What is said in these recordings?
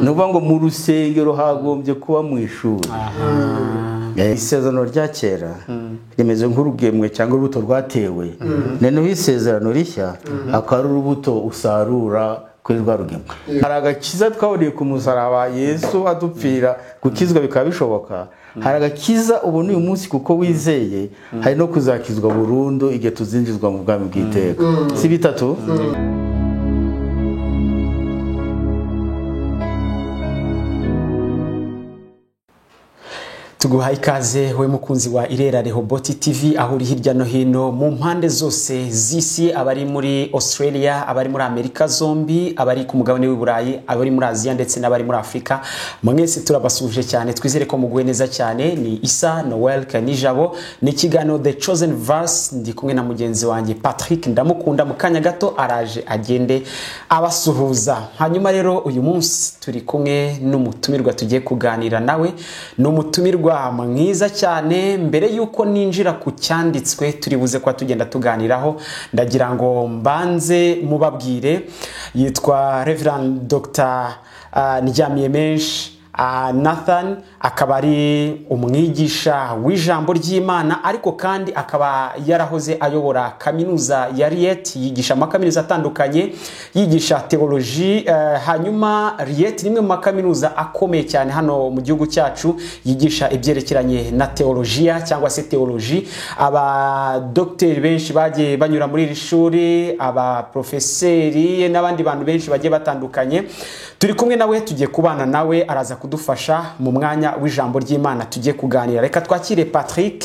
nuvuga ngo mu rusengero hagombye kuba mu ishuri. Isezerano rya kera rimeze nk'urugemwe cyangwa urubuto rwatewe, noneho isezerano rishya akaba ari urubuto usarura kuri rwa rugemwe. Hari agakiza twaburiye ku musaraba Yesu adupfira, gukizwa bikaba bishoboka. Hari agakiza ubona uyu munsi kuko wizeye, hari no kuzakizwa burundu igihe tuzinjizwa mu bwami bw'iteka. Si bitatu? Tuguha ikaze we mukunzi wa Irera Rehoboth TV, aho uri hirya no hino mu mpande zose z'isi, abari muri Australia, abari muri Amerika zombi, abari ku mugabane w'i Burayi, abari muri Aziya ndetse n'abari muri Afrika. Mwese turabasuje cyane, twizere ko muguwe neza cyane. Ni Isa Noel Kanijabo, ni kiganiro The Chosen Verse, ndi kumwe na mugenzi wanjye Patrick Ndamukunda. Mu kanya gato araje agende abasuhuza. Hanyuma rero uyu munsi turi kumwe n'umutumirwa tugiye kuganira nawe. N'umutumirwa mwiza cyane. Mbere yuko ninjira ku cyanditswe turi buze kwa tugenda tuganiraho, ndagira ngo mbanze mubabwire. Yitwa Reverend Dr. Ndyamiyemenshi Nathan, akaba ari umwigisha w'ijambo ry'Imana, ariko kandi akaba yarahoze ayobora kaminuza ya Riet, yigisha amakaminuza atandukanye, yigisha theology. Hanyuma Riet rimwe mu makaminuza akomeye cyane hano mu gihugu cyacu, yigisha ibyerekeranye na theologia cyangwa se theology. Aba docteur benshi bagiye banyura muri iri shuri, aba professeurs n'abandi bantu benshi bagiye batandukanye. Turi kumwe nawe, tugiye kubana nawe, araza kudufasha mu mwanya w'ijambo ry'Imana tugiye kuganira. Reka twakire Patrick,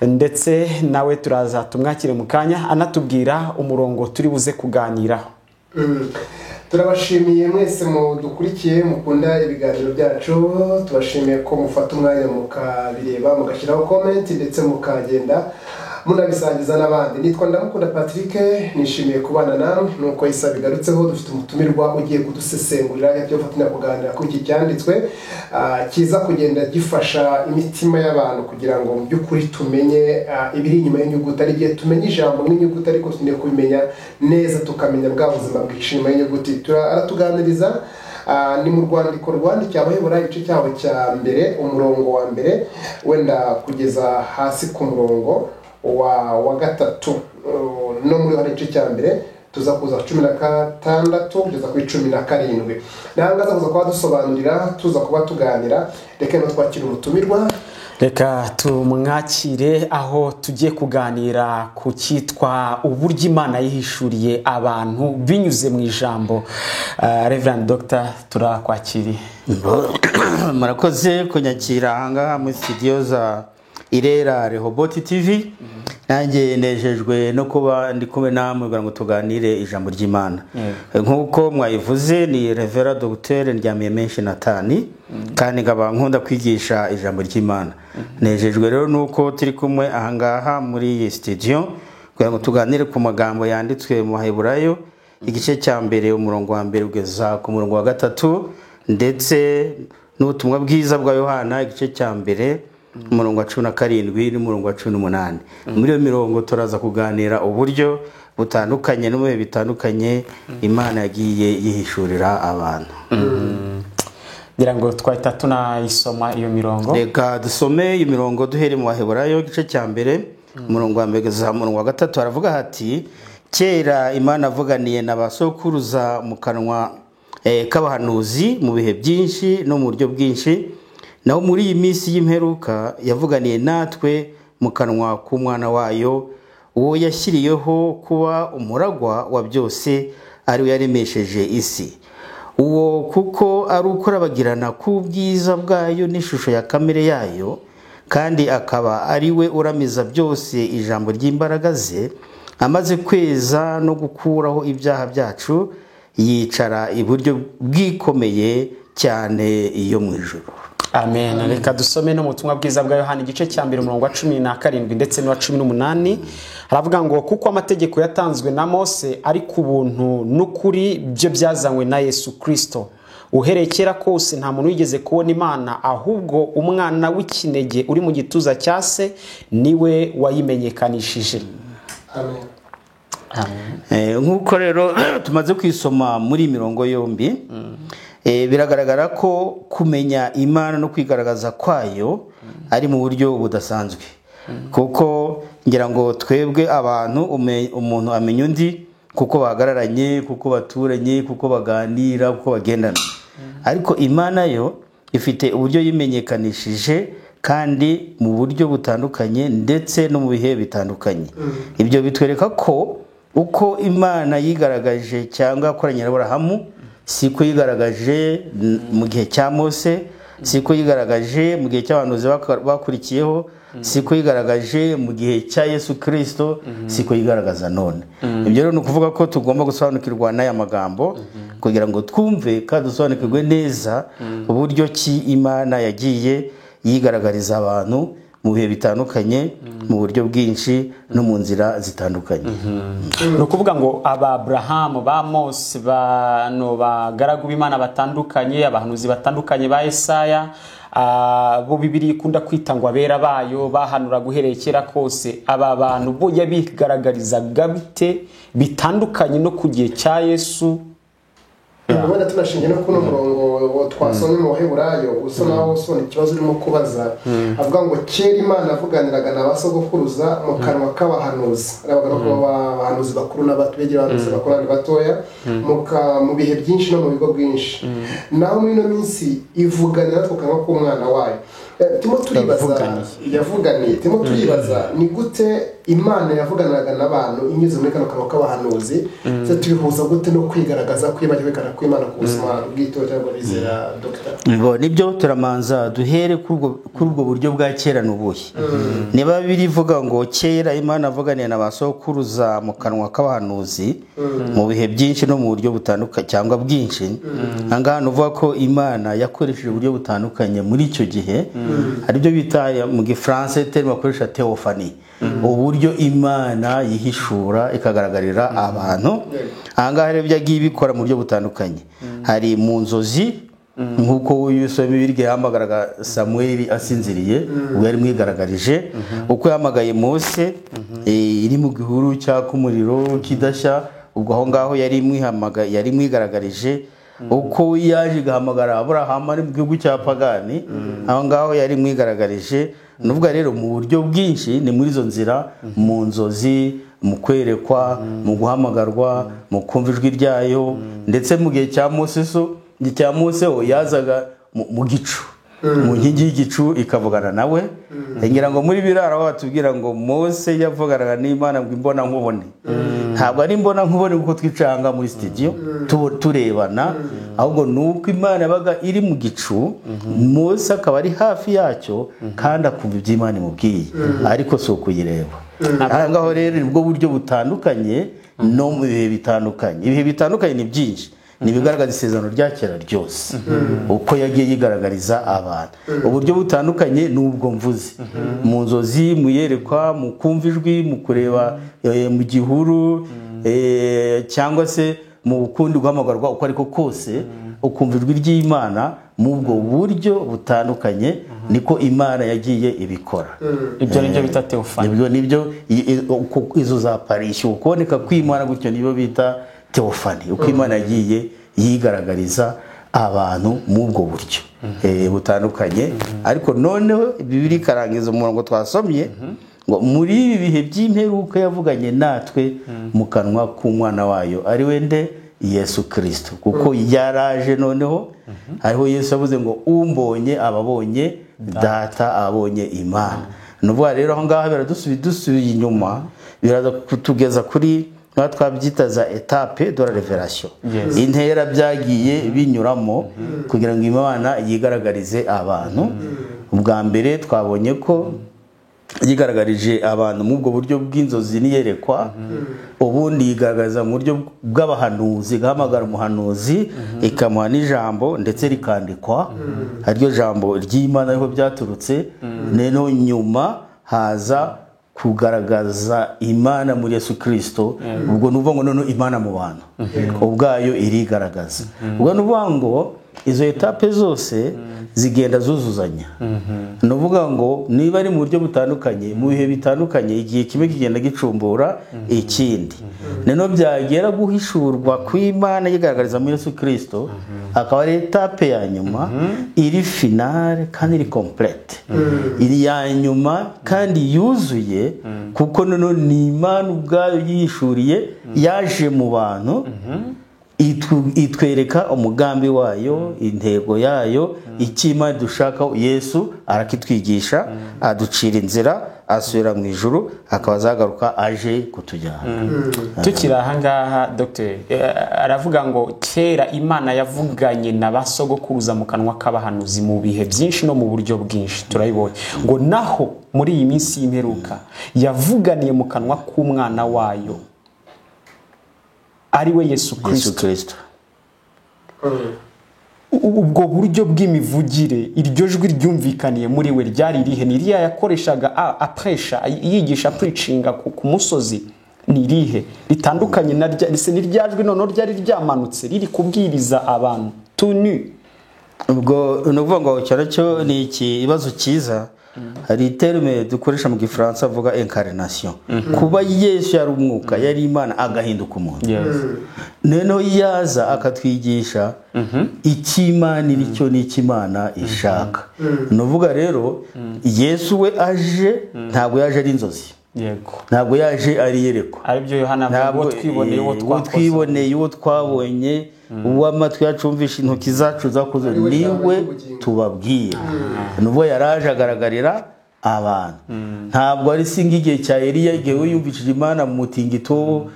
ndetse nawe turaza tumwakire mu kanya anatubwira umurongo turi buze kuganiraho. Turabashimiye mwese mudukurikiye, mukunda ibiganiro byacu. Tubashimiye ko mufata umwanya mukabireba, mugashyiraho comment ndetse mukagenda munabisangiza n'abandi. Nitwa Ndamukunda Patrick, nishimiye kubana nawe. Nuko Isa bigarutseho, dufite umutumirwa ugiye kudusesengurira ibyo fatanya kuganira ku iki cyanditswe kiza kugenda gifasha imitima y'abantu kugira ngo mu by'ukuri tumenye ibiri inyuma y'inyuguti. Ari gihe tumenye ijambo nk'inyuguti, ariko tugiye kubimenya neza, tukamenya bwa buzima bw'ishima y'inyuguti. Aratuganiriza ni mu rwandiko rwandikiye Abahebura igice cyaho cya mbere, umurongo wa mbere wenda kugeza hasi ku murongo wa gatatu. No muri hari igice cya mbere tuza kuza 16 kugeza ku 17. Nangaza kuza kwa dusobanurira, tuza kuba tuganira. Reka no twakira umutumirwa. Reka tumwakire aho tugiye kuganira ku cyitwa uburyo Imana yihishuriye abantu binyuze mu ijambo. Reverend Dr. turakwakiriye. Murakoze kunyakira ahangaha muri studio za Irera Rehoboth TV. Nanjye nejejwe no kuba ndi kumwe namwe kugira ngo tuganire ijambo ry'Imana. Nkuko mwayivuze, ni Reverend Dr. Ndyamiyemenshi Nathan, kandi nkaba nkunda kwigisha ijambo ry'Imana. Nejejwe rero nuko turi kumwe ahangaha muri iyi studio kugira ngo tuganire ku magambo yanditswe mu Baheburayo igice cya mbere umurongo wa mbere kugeza ku murongo wa gatatu, ndetse n'ubutumwa bwiza bwa Yohana igice cya mbere umurongo wa 17 n'umurongo wa 18. Muri iyo mirongo turaza kuganira uburyo butandukanye no mu bihe bitandukanye Imana yagiye yihishurira abantu. Ngira ngo twahita tunayisoma iyo mirongo. Reka dusome iyo mirongo duhere mu Baheburayo igice cya mbere umurongo wa mbere kugeza umurongo wa gatatu. Haravuga hati: kera Imana avuganiye n'abasokuruza mu kanwa k'abahanuzi mu bihe byinshi no mu buryo bwinshi, naho muri iyi minsi y'imperuka yavuganiye natwe mu kanwa k'umwana wayo, uwo yashyiriyeho kuba umuragwa wa byose, ari we yaremesheje isi. Uwo kuko ari ukurabagirana k'ubwiza bwayo n'ishusho ya kamere yayo, kandi akaba ari we uramiza byose ijambo ry'imbaraga ze, amaze kweza no gukuraho ibyaha byacu, yicara iburyo bwikomeye cyane iyo mu ijuru. Amen. Reka dusome no mu butumwa bwiza bwa Yohana igice cya mbere umurongo wa 17 ndetse n'uwa 18. Haravuga ngo kuko amategeko yatanzwe na Mose, ari ku buntu n'ukuri byo byazanywe na Yesu Kristo. Uhereye kera kose nta muntu wigeze kubona Imana, ahubwo umwana w'ikinege uri mu gituza cya se niwe wayimenyekanishije. Amen. Amen. Nkuko rero tumaze kwisoma muri mirongo yombi, biragaragara ko kumenya Imana no kwigaragaza kwayo ari mu buryo budasanzwe, kuko ngira ngo twebwe abantu umuntu amenya undi kuko bahagararanye, kuko baturanye, kuko baganira, kuko bagendana, ariko Imana yo ifite uburyo yimenyekanishije kandi mu buryo butandukanye ndetse no mu bihe bitandukanye. Ibyo bitwereka ko uko Imana yigaragaje cyangwa yakoranye na Aburahamu siko yigaragaje mu gihe cya Mose, siko yigaragaje mu gihe cy'abahanuzi bakurikiyeho, siko yigaragaje mu gihe cya Yesu Kristo, siko yigaragaza none. Ibyo rero ni ukuvuga ko tugomba gusobanukirwa n'aya magambo kugira ngo twumve kandi dusobanukirwe neza uburyo ki Imana yagiye yigaragariza abantu mu bihe bitandukanye, mu buryo bwinshi no mu nzira zitandukanye. Ni ukuvuga ngo Aburahamu, ba Mose, bano bagaragu b'Imana batandukanye, abahanuzi batandukanye ba Yesaya, bo Bibiliya ikunda kwita ngo abera bayo, bahanura guhereye kera kose, aba bantu bo yabigaragarizaga bite bitandukanye no ku gihe cya Yesu? Wenda tunashingiye no kuno murongo twasomye mu Baheburayo usonaho usona ikibazo urimo kubaza, avuga ngo kera Imana avuganiraga na basogokuruza mu kanwa k'abahanuzi, aravuga ko abahanuzi bakuru n'abato begera abahanuzi bakuru n'abatoya mu bihe byinshi no mu bigo byinshi, naho muri ino minsi ivuganira natwe kanwa k'umwana wayo. Timo turibaza ni gute Imana yavuganiraga n'abantu inyuze muri kano kanwa k'abahanuzi, tubihuza gute no kwigaragaza kwibagirana kw'Imana ku buzima bw'itorero bw'abizera? Dr. Nibyo turamanza duhere kuri ubwo buryo bwa kera n'ubuhe. Niba birivuga ngo kera Imana avuganiye na basokuruza mu kanwa k'abahanuzi mu bihe byinshi no mu buryo butandukanye cyangwa bwinshi, angaha nuvuga ko Imana yakoresheje uburyo butandukanye muri icyo gihe, aribyo bita mu Gifaransa terme bakoresha théophanie, uburyo Imana yihishura ikagaragarira abantu. Ahangaha rero byagiye bikora mu buryo butandukanye, hari mu nzozi nk'uko Yusuf Bibiliya yahamagaraga Samuel asinziriye, ubwo yari mwigaragarije, uko yahamagaye Mose iri mu gihuru cyaka umuriro kidashya, ubwo aho ngaho yari mwigaragarije, uko yaje gahamagara Aburahamu ari mu gihugu cya pagani, aho ngaho yari mwigaragarije. Nuvuga rero mu buryo bwinshi ni muri izo nzira, mu nzozi, mu kwerekwa, mu guhamagarwa, mu kumva ijwi ryayo, ndetse mu gihe cya Mose yazaga mu gicu, mu nkingi y'igicu ikavugana nawe. Ngira ngo muri birara batubwira ngo Mose yavuganaga n'Imana ngo imbona nkubone, ntabwo ari imbona nkubone kuko twicanga muri studio turebana, ahubwo nuko Imana yabaga iri mu gicu, Mose akaba ari hafi yacyo kandi akumva ibyo Imana imubwiye, ariko si ukuyireba. Aha ngaho rero nibwo buryo butandukanye no mu bihe bitandukanye. Ibihe bitandukanye ni byinshi, nibigaragaza isezerano rya kera ryose uko yagiye yigaragariza abantu. Uburyo butandukanye n'ubwo mvuze, mu nzozi, mu yerekwa, mu kumva ijwi, mu kureba mu gihuru, cyangwa se mu kundi guhamagarwa uko ariko kose ukumva ijwi ry'Imana. Mu ubwo buryo butandukanye niko Imana yagiye ibikora. Ibyo nibyo bita teofani. Ibyo nibyo izo za parishyo ukuboneka kw'Imana gutyo nibo bita teofani, uko Imana yagiye yigaragariza abantu mu ubwo buryo butandukanye. Ariko noneho Bibiliya ikarangiza umurongo twasomye ngo muri ibi bihe by'imperuka yavuganye natwe mu kanwa k'umwana wayo, ari we nde? Yesu Kristo. Kuko yaraje noneho, hariho Yesu yavuze ngo umbonye ababonye data, abonye Imana. Nuvuga rero aho ngaho biradusubiye inyuma, biraza kutugeza kuri twabyita za etape de la révélation, intera byagiye binyuramo kugira ngo Imana yigaragarize abantu. Ubwa mbere twabonye ko yigaragarije abantu mu bwo buryo bw'inzozi n'iyerekwa, ubundi yigaragaza mu buryo bw'abahanuzi, gahamagara umuhanuzi ikamuha n'ijambo ndetse rikandikwa, ariryo jambo ry'Imana ariho byaturutse. Neno nyuma haza kugaragaza Imana muri Yesu Kristo, ubwo nuvuga ngo none Imana mu bantu ubwayo irigaragaza. Ubwo nuvuga ngo izo etape zose zigenda zuzuzanya. ni ukuvuga ngo niba ari mu buryo butandukanye mu bihe bitandukanye, igihe kimwe kigenda gicumbura ikindi. noneho byagera guhishurwa kw'Imana yigaragariza muri Yesu Kristo, akaba ari etape ya nyuma iri finale kandi iri complete, iri ya nyuma kandi yuzuye, kuko noneho ni Imana ubwayo yishuriye, yaje mu bantu, itwereka umugambi wayo, intego yayo, icyo Imana dushaka. Yesu arakitwigisha, aducira inzira, asubira mu ijuru, akaba azagaruka aje kutujyana. Tukiri aha ngaha Dr. aravuga ngo kera Imana yavuganye na basogokuruza mu kanwa k'abahanuzi mu bihe byinshi no mu buryo bwinshi, turayibonye ngo naho muri iyi minsi y'imperuka yavuganiye mu kanwa k'umwana wayo ari we Yesu Kristo. Ubwo buryo bw'imivugire, iryo jwi ryumvikaniye muri we ryari irihe? Ni iriya yakoreshaga apresha, yigisha preachinga ku musozi? Ni irihe ritandukanye na rya jwi noneho ryari ryamanutse riri kubwiriza abantu tunu? Ubwo ni ukuvuga ngo cyo ni ikibazo cyiza. Hari terme dukoresha mu Gifaransa avuga incarnation. Kuba Yesu yari umwuka, yari Imana, agahinduka umuntu. Noneho yaza akatwigisha icy'Imana icyo n'Imana ishaka. Ni ukuvuga rero Yesu we aje, ntabwo yaje ari inzozi, ntabwo yaje ari yerekwa, aribyo Yohana avuga, uwo twiboneye, uwo twabonye, uwo amatwi yacu yumvisha, intoki zacu zakoze, niwe tubabwira. Nubwo yaraje agaragarira abantu, ntabwo ari singa igihe cya Eliya, igihe we yumvishije Imana mu mutingito,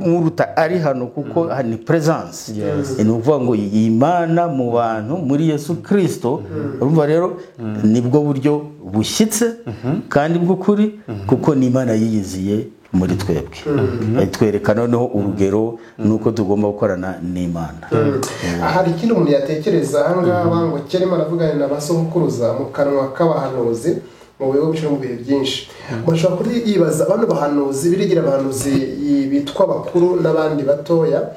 muruta ari hano, kuko ni presence. Ni ukuvuga ngo Imana mu bantu muri Yesu Kristo. Urumva rero nibwo buryo bushyitse kandi bw'ukuri, kuko ni Imana yiyiziye muri twebwe, twereka noneho urugero nuko tugomba gukorana n'Imana. Hari ikindi umuntu yatekereza aha ngaha ngo kera Imana avugana na basogokuruza mu kanwa k'abahanuzi mu bihe byo mu bihe byinshi. Bashobora kuriyibaza abantu bahanuzi, birigira abahanuzi bitwa bakuru n'abandi batoya.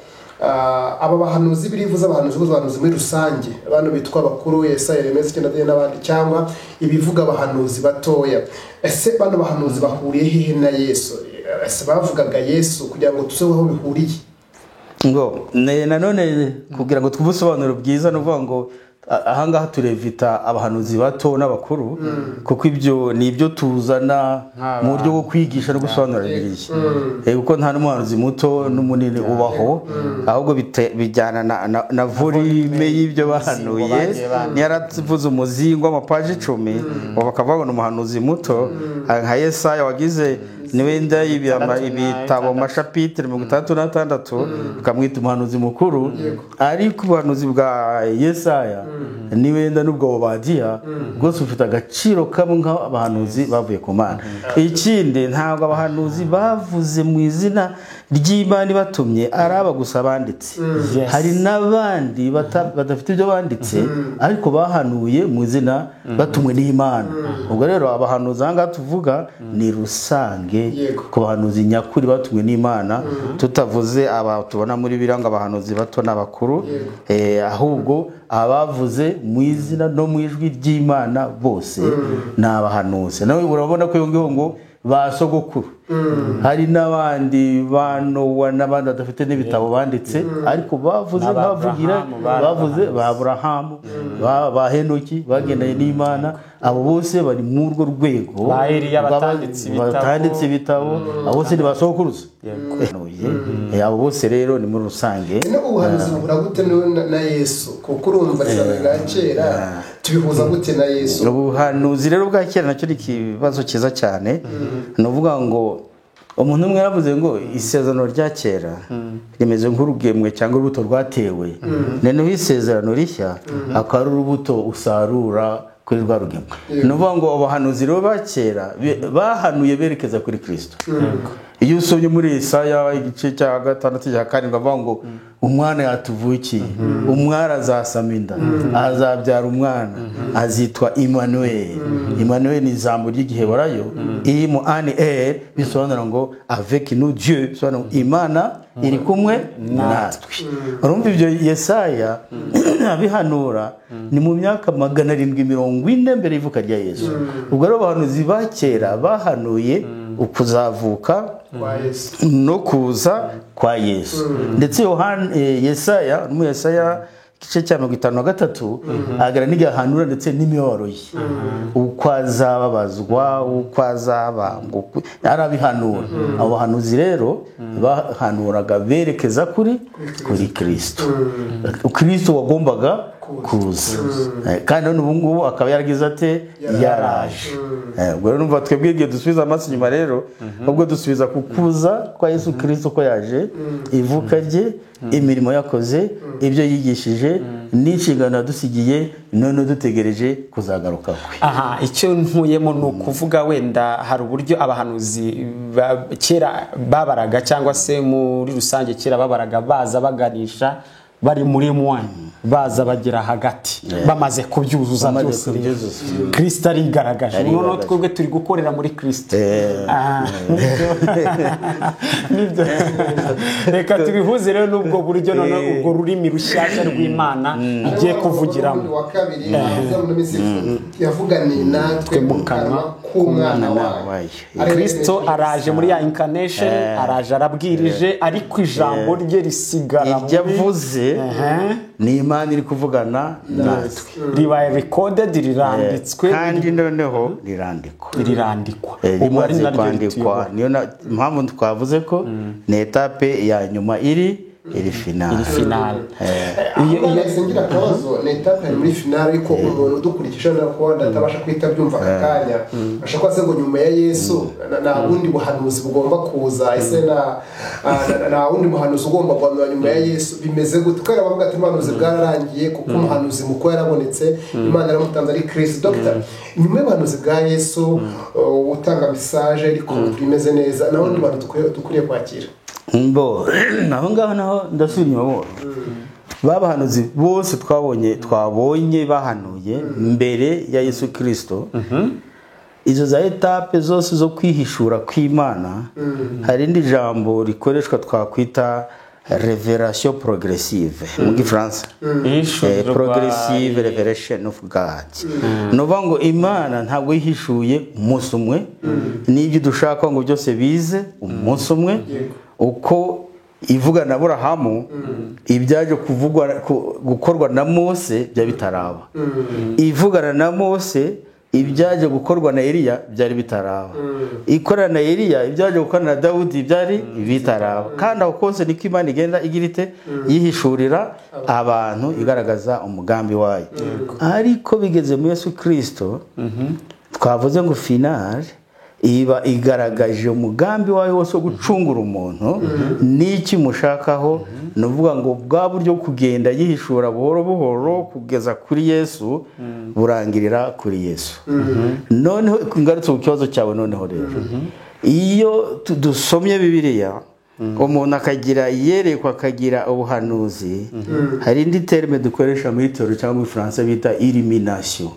Aba bahanuzi birivuza abahanuzi muri rusange, abantu bitwa bakuru, Yesaya, Yeremiya n'abandi, cyangwa ibivuga abahanuzi batoya. Ese bano bahanuzi bahuriye hehe na Yesu? Ese bavugaga Yesu kugira ngo tuze aho bihuriye? Ngo nanone kugira ngo twubusobanuro bwiza, no kuvuga ngo ahangaha turevita abahanuzi bato n'abakuru, kuko ibyo ni ibyo tuzana mu buryo bwo kwigisha no gusobanura Bibiliya, kuko nta n'umuhanuzi muto n'umunini ubaho, ahubwo bijyana na volume y'ibyo bahanuye. Ntiyaravuze umuzingo w'amapaji 10 bakavuga ngo umuhanuzi muto nka Yesaya wagize niwenda ibitabo amashapitire 66 bikamwita umuhanuzi mukuru, ariko ubuhanuzi bwa Yesaya niwenda n'ubwo Obadiya bwose ufite agaciro kamwe nk'abahanuzi bavuye ku Mana. Ikindi, ntabwo abahanuzi bavuze mu izina ry'Imana batumye araba gusa banditse. Hari n'abandi badafite ibyo banditse ariko bahanuye mu izina batumwe n'Imana. Ubwo rero abahanuzi ahangaha tuvuga ni rusange ku bahanuzi nyakuri batumwe n'Imana, tutavuze aba tubona muri biranga abahanuzi bato n'abakuru, ahubwo abavuze mu izina no mu ijwi ry'Imana bose ni abahanuzi. Nawe urabona ko yongeho ngo basogokuru, hari n'abandi banowa n'abandi badafite n'ibitabo banditse, ariko bavuze bavuze ba Aburahamu, ba Henoki bagendanye n'Imana. Abo bose bari mu urwo rwego, ba Eliya batanditse ibitabo, abo bose ni basogokuruza. Abo bose rero ni muri rusange. Ubuhanuzi buhura gute na Yesu? Kuko urumva bwa kera tubihuza gute na Yesu? Ubuhanuzi rero bwa kera nacyo ni ikibazo cyiza cyane. Ni ukuvuga ngo umuntu umwe yaravuze ngo isezerano rya kera rimeze nk'urugemwe cyangwa urubuto rwatewe, noneho isezerano rishya akaba ari urubuto usarura kuri rwa rugemwe. Ni ukuvuga ngo abahanuzi rero ba kera bahanuye berekeza kuri Kristo. iyo usomye muri Yesaya igice cya 6 cya 7 bavuga ngo umwana yatuvukiye, umwara azasama inda, azabyara umwana, azitwa Emmanuel. Emmanuel ni ijambo ry'igiheburayo, Emmanuel bisobanura ngo avec nous Dieu, bisobanura Imana iri kumwe natwe. Urumva ibyo Yesaya abihanura ni mu myaka 740 mbere y'ivuka rya Yesu. Ubwo rero abahanuzi ba kera bahanuye ukuzavuka no kuza kwa Yesu. Ndetse Yesaya mu Yesaya igice cya 53 agara n'igahanura ndetse n'imibabaro ye, uko azababazwa, uko azabambwa, arabihanura. Abo bahanuzi rero bahanuraga berekeza kuri Kristo. Kristo wagombaga kuza, kandi none ubu ngubu akaba yaragize ate, yaraje. Ubwo rero numva twebwe igihe dusubiza amaso inyuma rero, ubwo dusubiza kukuza kwa Yesu Kristo ko yaje, ivuka rye, imirimo yakoze, ibyo yigishije, n'inshingano yadusigiye, none dutegereje kuzagaruka kwe. Aha, icyo ntuyemo ni ukuvuga wenda hari uburyo abahanuzi kera babaraga, cyangwa se muri rusange kera babaraga baza baganisha bari muri mwanya, baza bagera hagati, bamaze kubyuzuza byose. Kristo arigaragaje, none twebwe turi gukorera muri Kristo. Nibyo. Reka tubihuze rero n'ubwo buryo, none ubwo rurimi rushyashya rw'Imana igiye kuvugiramo. Wa kabiri yavuganiye natwe mu kanwa k'umwana wawe. Kristo araje muri ya incarnation, araje arabwirije, ariko ijambo rye risigara muri yavuze. Ni Imana iri kuvugana natwe, ribaye recorded, riranditswe, kandi noneho rirandikwa. Rimaze kwandikwa, niyo mpamvu twavuze ko ni etape ya nyuma iri final. Iyo singira akabazo ni etape muri final, ariko umuntu udukurikije nako ndatabasha kwita byumva akanya, ashaka se ngo nyuma ya Yesu na wundi buhanuzi bugomba kuza, ese na wundi muhanuzi ugomba guhanura nyuma ya Yesu, bimeze gute? Kandi bavuga ati umuhanuzi bwararangiye kuko umuhanuzi muko yarabonetse, Imana yaramutanze ari Kristo. Dr. nyuma y'ubuhanuzi bwa Yesu utanga message ariko bimeze neza, naho ni bantu dukuriye kwakira. Mbo naho ngaho naho ndasubinyamo babahanuzi bose twabonye bahanuye mbere ya Yesu Kristo. Izo za etape zose zo kwihishura kw'Imana, hari indi jambo rikoreshwa twakwita révélation progressive mu Gifaransa, progressive revelation of God. Nova ngo Imana ntabwo yihishuye umunsi umwe, n'ibyo dushaka ngo byose bize umunsi umwe. Uko ivuga na Aburahamu, ibyaje gukorwa na Mose bya bitaraba, ivugana na Mose ibyaje gukorwa na Eliya byari bitaraba, ikorana na Eliya ibyaje gukorana na Dawudi byari bitaraba. Kandi aho kose niko Imana igenda igirite yihishurira abantu, igaragaza umugambi wayo. Ariko bigeze mu Yesu Kristo, twavuze ngo final iba igaragaje umugambi wayo wose wo gucungura umuntu, n'iki mushakaho. Nuvuga ngo bwa buryo kugenda yihishura buhoro buhoro kugeza kuri Yesu, burangirira kuri Yesu. Noneho ngarutse ku kibazo cyawe, noneho rero iyo dusomye Bibiliya, umuntu akagira yerekwa, akagira ubuhanuzi, hari indi terme dukoresha muri teoloji cyangwa mu Faransa bita illumination,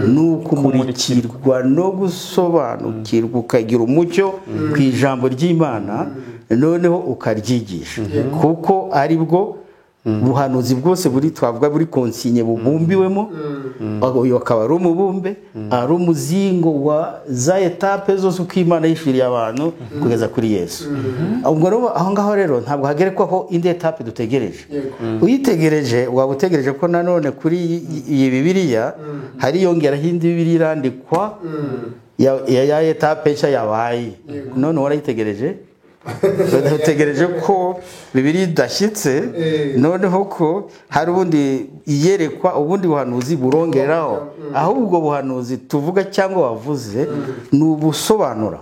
nukumurikirwa no gusobanukirwa, ukagira umucyo ku ijambo ry'Imana, noneho ukaryigisha, kuko ari bwo buhanuzi bwose twavuga buri konsinye bubumbiwemo. Uyu akaba ari umubumbe, ari umuzingo wa za etape zose uko Imana yishuriye abantu kugeza kuri Yesu. Ubwo rero aho ngaho rero ntabwo hagerekwaho indi etape dutegereje. Uyitegereje waba utegereje ko nanone kuri iyi Bibiliya hari yongeraho indi Bibiliya irandikwa ya etape nshya yabaye. None warayitegereje? Utegereje ko Bibiliya idashyitse, noneho ko hari ubundi iyerekwa, ubundi buhanuzi burongeraho. Ahubwo buhanuzi tuvuga cyangwa wavuze ni ubusobanura,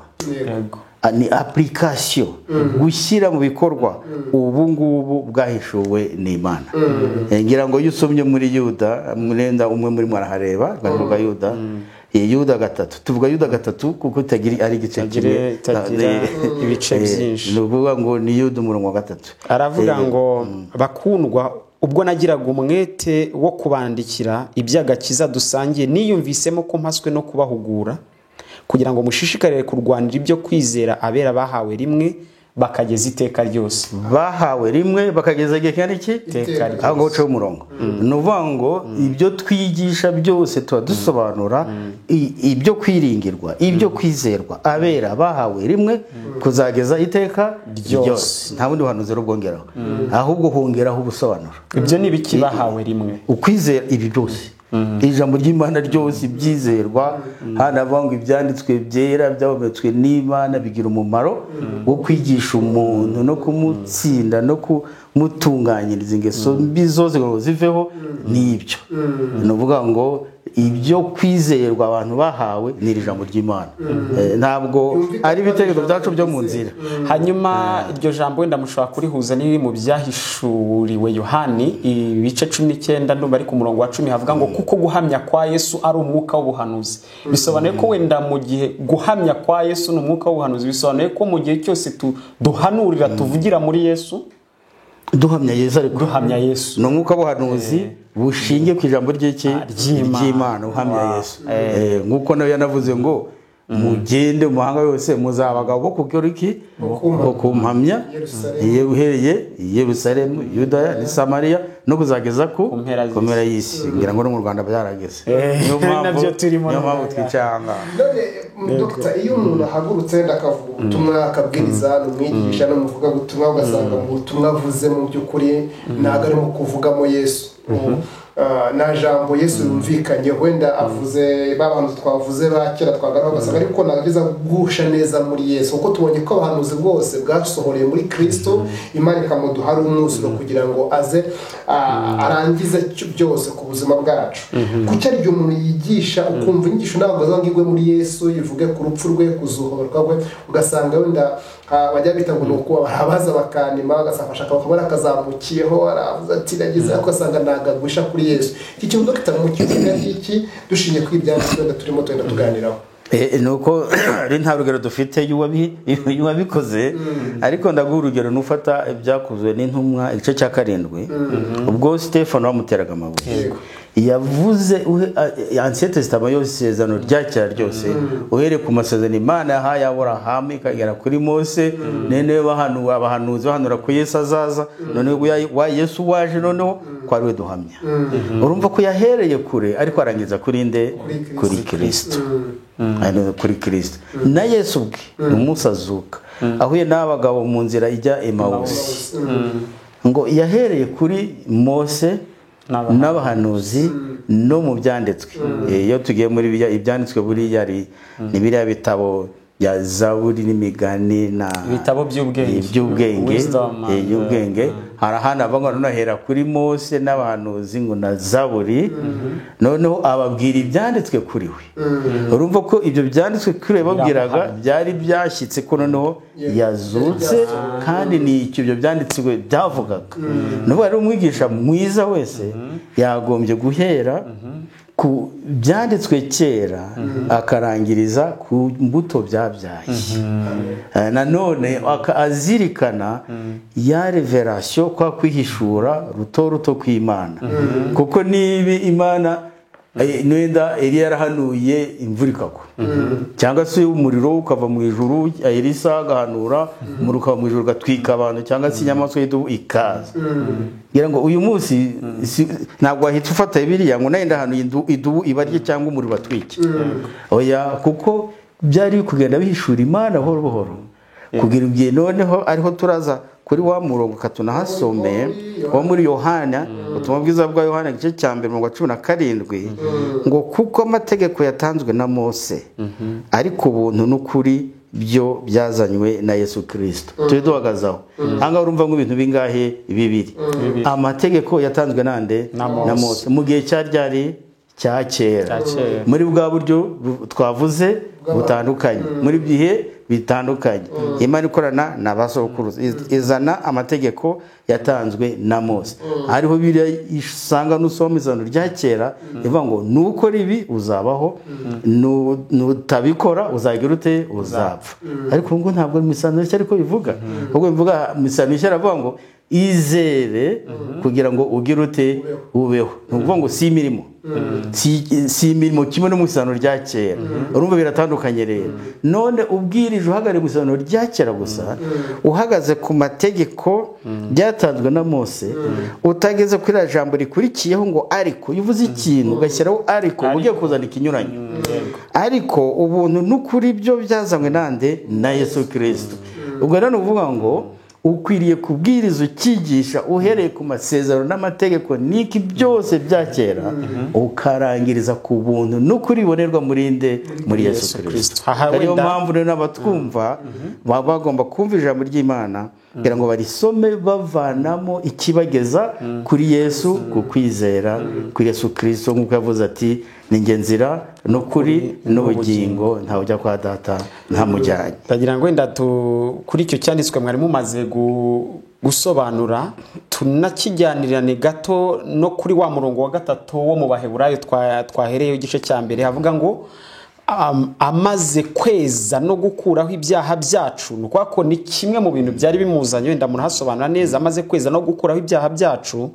ni application, gushyira mu bikorwa ubu ngubu bwahishuwe n'Imana. Ngira ngo iyo usomye muri Yuda, mwenda umwe muri mwarahareba, bavuga Yuda, Yuda gatatu, tuvuga Yuda gatatu kuko itagira ari igice kimwe, itagira ibice byinshi. ni ukuvuga ngo ni Yuda umurongo wa gatatu. Aravuga ngo bakundwa, ubwo nagiraga umwete wo kubandikira iby'agakiza dusangiye, niyumvisemo ko mpaswe no kubahugura kugira ngo mushishikarire kurwanira ibyo kwizera abera bahawe rimwe bakageza iteka ryose. Bahawe rimwe bakageza igihe kandi iki Iteka ryose. aho ngo uce umurongo. Ni ukuvuga ngo ibyo twigisha byose tuba dusobanura ibyo kwiringirwa, ibyo kwizerwa abera bahawe rimwe kuzageza iteka ryose. Nta bundi buhanuzi bwongeraho, ahubwo hongeraho ubusobanuro. Ibyo ni biki bahawe rimwe? Ukwizera ibi byose, ijambo ry'Imana ryose ibyizerwa, hano avuga ngo ibyanditswe byera byahumetswe n'Imana bigira umumaro wo kwigisha umuntu no kumutsinda no kumutunganyiriza ingeso mbi zose ngo ziveho. N'ibyo ni ukuvuga ngo ibyo kwizerwa abantu bahawe ni iri jambo ry'Imana, ntabwo ari ibitekerezo byacu byo mu nzira. Hanyuma iryo jambo wenda mushobora kurihuza n'iri mu byahishuriwe Yohani ibice 19 ndumva ari ku murongo wa 10 havuga ngo kuko guhamya kwa Yesu ari umwuka w'ubuhanuzi. Bisobanuye ko wenda mu gihe guhamya kwa Yesu ni umwuka w'ubuhanuzi, bisobanuye ko mu gihe cyose duhanurira tuvugira muri Yesu, duhamya Yesu, ariko duhamya Yesu ni umwuka w'ubuhanuzi bushingiye ku ijambo ry'Imana, uhamya Yesu. Nk'uko nawe yanavuze ngo mugende mu mahanga yose muzaba abagabo kuko iki kumpamya uhereye Yerusalemu, Yudaya ni Samariya no kuzageza ku mpera y'isi. Ngira ngo no mu Rwanda byarageze, nabyo turimo niyo mpamvu twicanga. None Dr. iyo umuntu ahagurutse ndakavuga ubutumwa akabwiriza n'umwigisha n'umuvuga butumwa, ugasanga mu butumwa avuze mu by'ukuri ntabwo arimo kuvugamo Yesu, na jambo Yesu yumvikanye, wenda avuze babantu twavuze ba kera twagaraho, ugasanga ariko nageza gusha neza muri Yesu, kuko tubonye ko abahanuzi bwose bwasohoreye muri Kristo. Imana ikamuduha ari umwuzuro kugira ngo aze arangize byose ku buzima bwacu. Kuki ari umuntu yigisha ukumva inyigisho ntabwo zangirwe muri Yesu, yivuge ku rupfu rwe, kuzuhorwa kwe, ugasanga wenda bajya bita ngo nuko abaza bakanima, agasafasha akabona akazamukiyeho, aravuze ati nagize, ugasanga nagagwisha kuri Yesu. Iki kintu Dr. Mukivuga iki dushingiye ku ibyanditswe wenda turimo twenda tuganiraho? Nuko ari nta rugero dufite y'uwabikoze, ariko ndaguha urugero nufata ibyakozwe n'intumwa igice cya 7 ubwo Stefano bamuteraga amabuye. Yavuze Ancien Testament yose, isezerano rya kera ryose, uhereye ku masezerano Imana yahaye Aburahamu ikagera kuri Mose, none abahanuzi bahanura ko Yesu azaza, none wa Yesu waje noneho kwa rwe duhamya. Urumva ko yahereye kure ariko arangiza kuri nde? Kuri Kristo. Kuri Kristo na Yesu ubwe umunsi azuka ahuye n'abagabo mu nzira ijya Emawusi, ngo yahereye kuri Mose n'abahanuzi no mu byanditswe. Iyo tugiye muri ibyanditswe buriya ni biriya bitabo ya Zaburi n'imigani na ibitabo by'ubwenge, harahana avuga ngo nahera kuri Mose n'abahanuzi ngo na Zaburi, noneho ababwira ibyanditswe kuri we. Urumva ko ibyo byanditswe kuri we babwiraga byari byashyitse ko noneho yazutse, kandi ni icyo ibyo byanditswe byavugaga. Nubwo ari umwigisha mwiza wese yagombye guhera ku byanditswe kera akarangiriza ku mbuto byabyaye. Nanone azirikana ya revelation kwa kwihishura ruto kw'Imana, kuko niba Imana nenda Eliya yarahanuye imvura ikagwa, cyangwa se umuriro ukava mu ijuru, Elisa agahanura umuriro ukava mu ijuru ugatwika abantu, cyangwa se inyamaswa y'idubu ikaza. Ngira ngo uyu munsi ntabwo wahita ufata Bibiliya ngo nenda hanuye idubu ibarye cyangwa umuriro batwike. Oya, kuko byari kugenda bihishura Imana buhoro buhoro, kugira igihe noneho ariho turaza kuri wa murongo katunahasomeye wo muri Yohana, ubutumwa bwiza bwa Yohana igice cya 17 ngo kuko amategeko yatanzwe na Mose ariko ubuntu n'ukuri byo byazanywe na Yesu Kristo. Turi duhagazaho hanga urumva ngo ibintu bingahe? Bibiri. Amategeko yatanzwe nande? Na Mose mu gihe cyari cya kera, muri bwa buryo twavuze butandukanye, muri bihe bitandukanye. Imana ikorana na basokuruza, izana amategeko yatanzwe na Mose. Hariho biriya usanga nusoma izano rya kera ivuga ngo nukora ibi uzabaho, nutabikora uzagira ute, uzapfa. Ariko ngo ntabwo misano nshya ariko bivuga, ubwo bivuga misano nshya aravuga ngo izere kugira ngo ugire ute, ubeho. Nuvuga ngo si imirimo, si imirimo kimwe no mu isano rya kera. Urumva biratandukanye rero. None ubwirije uhagare mu isano rya kera gusa, uhagaze ku mategeko byatanzwe na Mose, utageze kuri jambo rikurikiyeho ngo ariko yuvuze ikintu ugashyiraho ariko ugiye kuzana ikinyuranyo. Ariko ubuntu n'ukuri byo byazanywe nande, na Yesu Kristo. Ubwo rero uvuga ngo ukwiriye kubwiriza ukigisha uhereye ku masezerano n'amategeko n'iki byose bya kera, ukarangiriza ku buntu n'ukuri bibonerwa muri nde, muri Yesu Kristo. Ariyo mpamvu rero n'abatwumva baba bagomba kumva ijambo ry'Imana kugira ngo barisome bavanamo ikibageza kuri Yesu, ku kwizera kuri Yesu Kristo, nk'uko yavuze ati ni njye nzira n'ukuri n'ubugingo, ntawe ujya kwa data ntamujyanye. Ndagira ngo wenda kuri icyo cyanditswe mwari mumaze gusobanura, tunakijyanirane gato no kuri wa murongo wa 3 wo mu Baheburayo twahereyeho igice cya mbere, havuga ngo amaze kweza no gukuraho ibyaha byacu. Nuko ko ni kimwe mu bintu byari bimuzanye, wenda umuntu hasobanura neza, amaze kweza no gukuraho ibyaha byacu,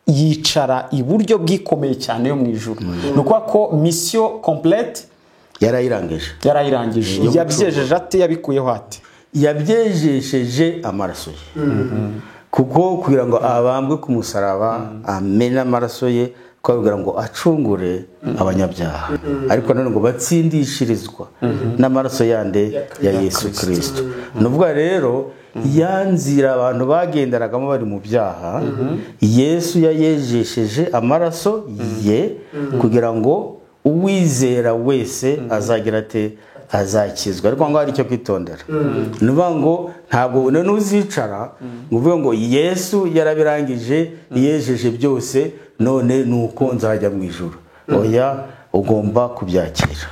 yicara iburyo bwikomeye cyane yo mu ijuru. Nuko ko mission complete yarayirangije. Yabyejeje ate, yabikuyeho ate? Yabyejesheje amaraso ye. Kuko kugira ngo abambwe ku musaraba amena amaraso ye, kugira ngo acungure abanyabyaha, ariko none ngo batsindishirizwa n'amaraso yande ya Yesu Kristo. Nuvuga rero yanzira abantu bagenderagamo bari mu byaha, Yesu yayejesheje amaraso ye kugira ngo uwizera wese azagira ate, azakizwa. Ariko ngo hari icyo kwitondera, nuvuga ngo ntabwo none uzicara ngo uvuge ngo Yesu yarabirangije yejeje byose none nuko nzajya mu ijuru. Oya, ugomba kubyakira.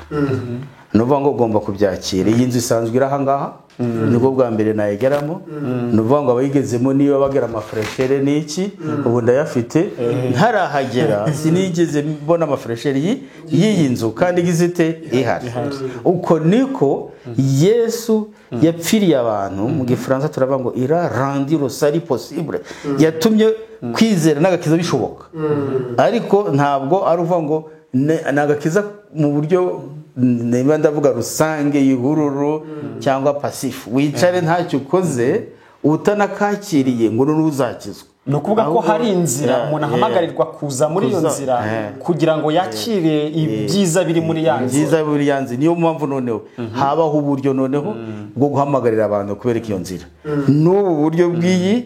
Nuvuga ngo ugomba kubyakira. Iyi nzu isanzwe iri aha ngaha, nibwo bwa mbere nayigeramo. Nuvuga ngo abayigezemo niba bagera amafreshere n'iki, ubu ndayafite. Ntarahagera sinigeze mbona amafreshere y'iyi nzu kandi igizite ihari. Uko niko Yesu yapfiriye abantu, mu Gifaransa turavuga ngo il a rendu le salut possible, yatumye kwizera n'agakiza bishoboka. Ariko ntabwo ari uvuga ngo nagakiza mu buryo niba ndavuga rusange y'ihururu cyangwa pasifu, wicare ntacyo ukoze utanakakiriye ngo n'uzakizwa. Ni ukuvuga ko hari inzira umuntu ahamagarirwa kuza muri iyo nzira kugira ngo yakire ibyiza biri muri ya nzira. Ibyiza biri ya nzira niyo mpamvu noneho habaho uburyo noneho bwo guhamagarira abantu kubereka iyo nzira. N'ubu buryo bw'iyi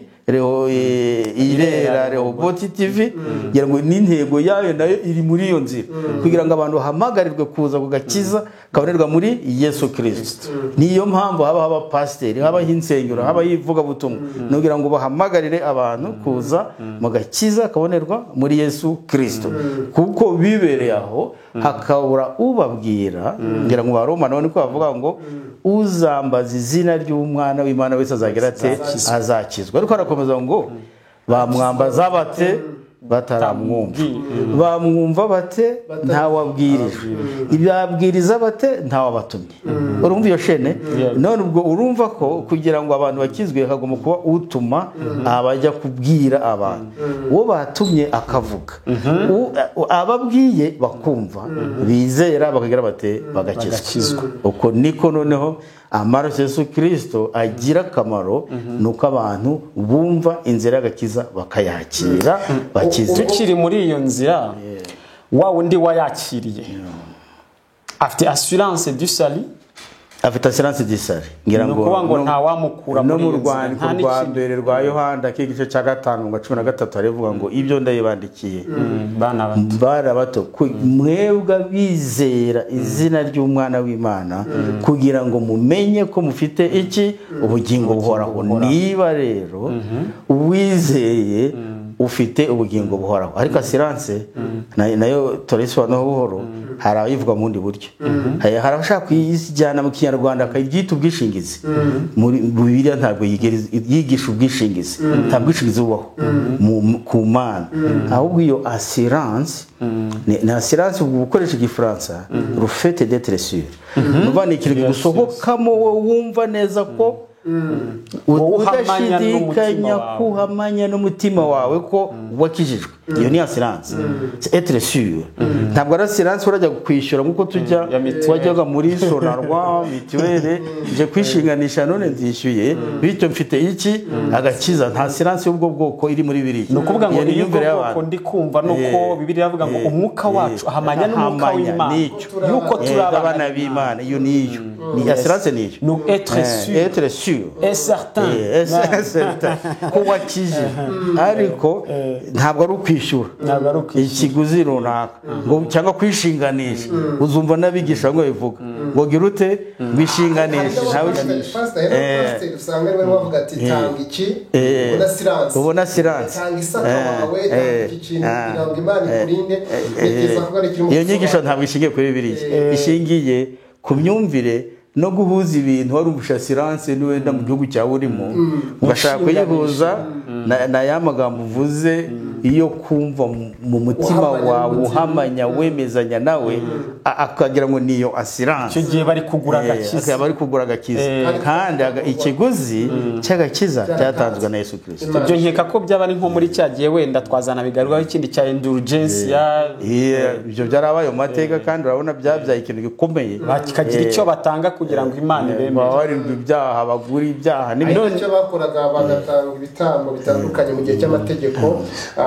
Irera Rehoboth TV ngira ngo n'intego yayo nayo iri muri iyo nzira, kugira ngo abantu bahamagarirwe kuza kugakiza kabonerwa muri Yesu Kristo. Niyo mpamvu haba pasiteri, haba insengero, haba yivuga butumwa, kugira ngo bahamagarire abantu kuza mu gakiza kabonerwa muri Yesu Kristo. Kuko bibereye aho hakabura ubabwira, ngira ngo Baroma none ko bavuga ngo uzambaza izina ry'umwana w'Imana wese azagira ate, azakizwa. Ariko arakomeza ngo bamwambaza bate, bataramwumva. Bamwumva bate, ntawabwirije. Ibyabwiriza bate, ntawabatumye. Urumva iyo shene? None ubwo urumva ko kugira ngo abantu bakizwe hagomba kuba utuma abajya kubwira abantu, uwo batumye akavuga, ababwiye bakumva, bizera bakagira bate, bagakizwa. Uko niko noneho amaraso Yesu Kristo agira akamaro, nuko abantu bumva inzira y'agakiza bakayakira bakize. Tukiri muri iyo nzira, wa wundi wayakiriye afite assurance du salut, afite assurance du salut. Ngira ngo nta wamukura muri iyo nzira. Nta n'ikindi rwa Yohana k'igice cya 5:13 arivuga ngo ibyo ndayibandikiye bana bato mwebwe bizera izina ry'umwana w'Imana, kugira ngo mumenye ko mufite iki, ubugingo buhoraho. Niba rero uwizeye ufite ubugingo buhoraho. Ariko assurance nayo turayisobanura buhoro, hari abayivuga mu bundi buryo. Hari abashaka kuyijyana mu kinyarwanda akabyita ubwishingizi. Muri Bibiliya ntabwo yigisha ubwishingizi, nta bwishingizi bubaho ku Mana, ahubwo iyo assurance ni assurance ugukoresha igifaransa rufete d'être sûr. Nuva ni ikintu gusohokamo wumva neza ko udashidikanya kuhamanya n'umutima wawe ko wakijijwe. Iyo ni assurance, c'est être sûr. Ntabwo ari assurance urajya kwishyura nkuko wajyaga muri Sonarwa mituwele je kwishinganisha none ndishyuye bityo mfite iki agakiza. Nta assurance y'ubwo bwoko iri muri Bibiliya. No kuvuga ngo ni bwoko ndi kumva nuko Bibiliya avuga ngo umwuka wacu ahamanya n'umwuka w'Imana yuko turi abana b'Imana. Iyo niyo ni assurance niyo, no être sûr et certain ko wakije. Ariko ntabwo ari ukwishyura ikiguzi runaka ngo cyangwa kwishinganisha. Uzumva nabigisha ngo bivuga ngo gira ute bishinganisha nawe usanga ari bavuga ati tanga iki ubona assurance tanga isaka wawe tanga iki kintu kugira ngo Imana ikurinde. Iyo nyigisho ntabwo ishingiye kuri Bibiliya, ishingiye ku myumvire no guhuza ibintu. Wari umushasirance niwenda mu gihugu cyawe urimo ugashaka kuyihuza na ya magambo uvuze, iyo kumva mu mutima wawe uhamanya wemezanya nawe akagira ngo niyo assurance. Icyo gihe bari kugura agakiza, kandi ikiguzi cy'agakiza cyatanzwe na Yesu Kristo. Ibyo nkeka ko byaba ari nko muri cya gihe wenda twazana bigarukaho ikindi cya indulgence ibyo byarabaye mu mateka, kandi urabona byabyaye ikintu gikomeye, bakagira icyo batanga kugira ngo Imana ibemere. Babarirwa ibyaha, bagura ibyaha n'ibindi. Icyo bakoraga bagatanga ibitambo bitandukanye mu gihe cy'amategeko,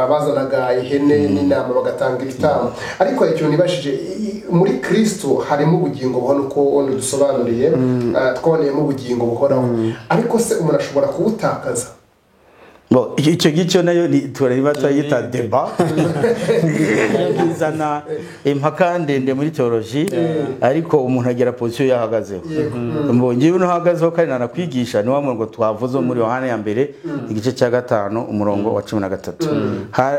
bazanaga ihene n'intama bagatanga ibitambo. Ariko icyo nibashije muri Kristo harimo ubugingo buhoraho, uko dusobanuriye twaboneyemo ubugingo buhoraho. Ariko se umuntu ashobora kubutakaza? Icyo gicyo nayo turariba tuyita deba izana impaka ndende muri theology, ariko umuntu agera position yahagazeho. Ngiye unahagazeho kandi nanakwigisha ni wamwe ngo twavuze muri Yohana ya mbere igice cya 5 umurongo wa 13,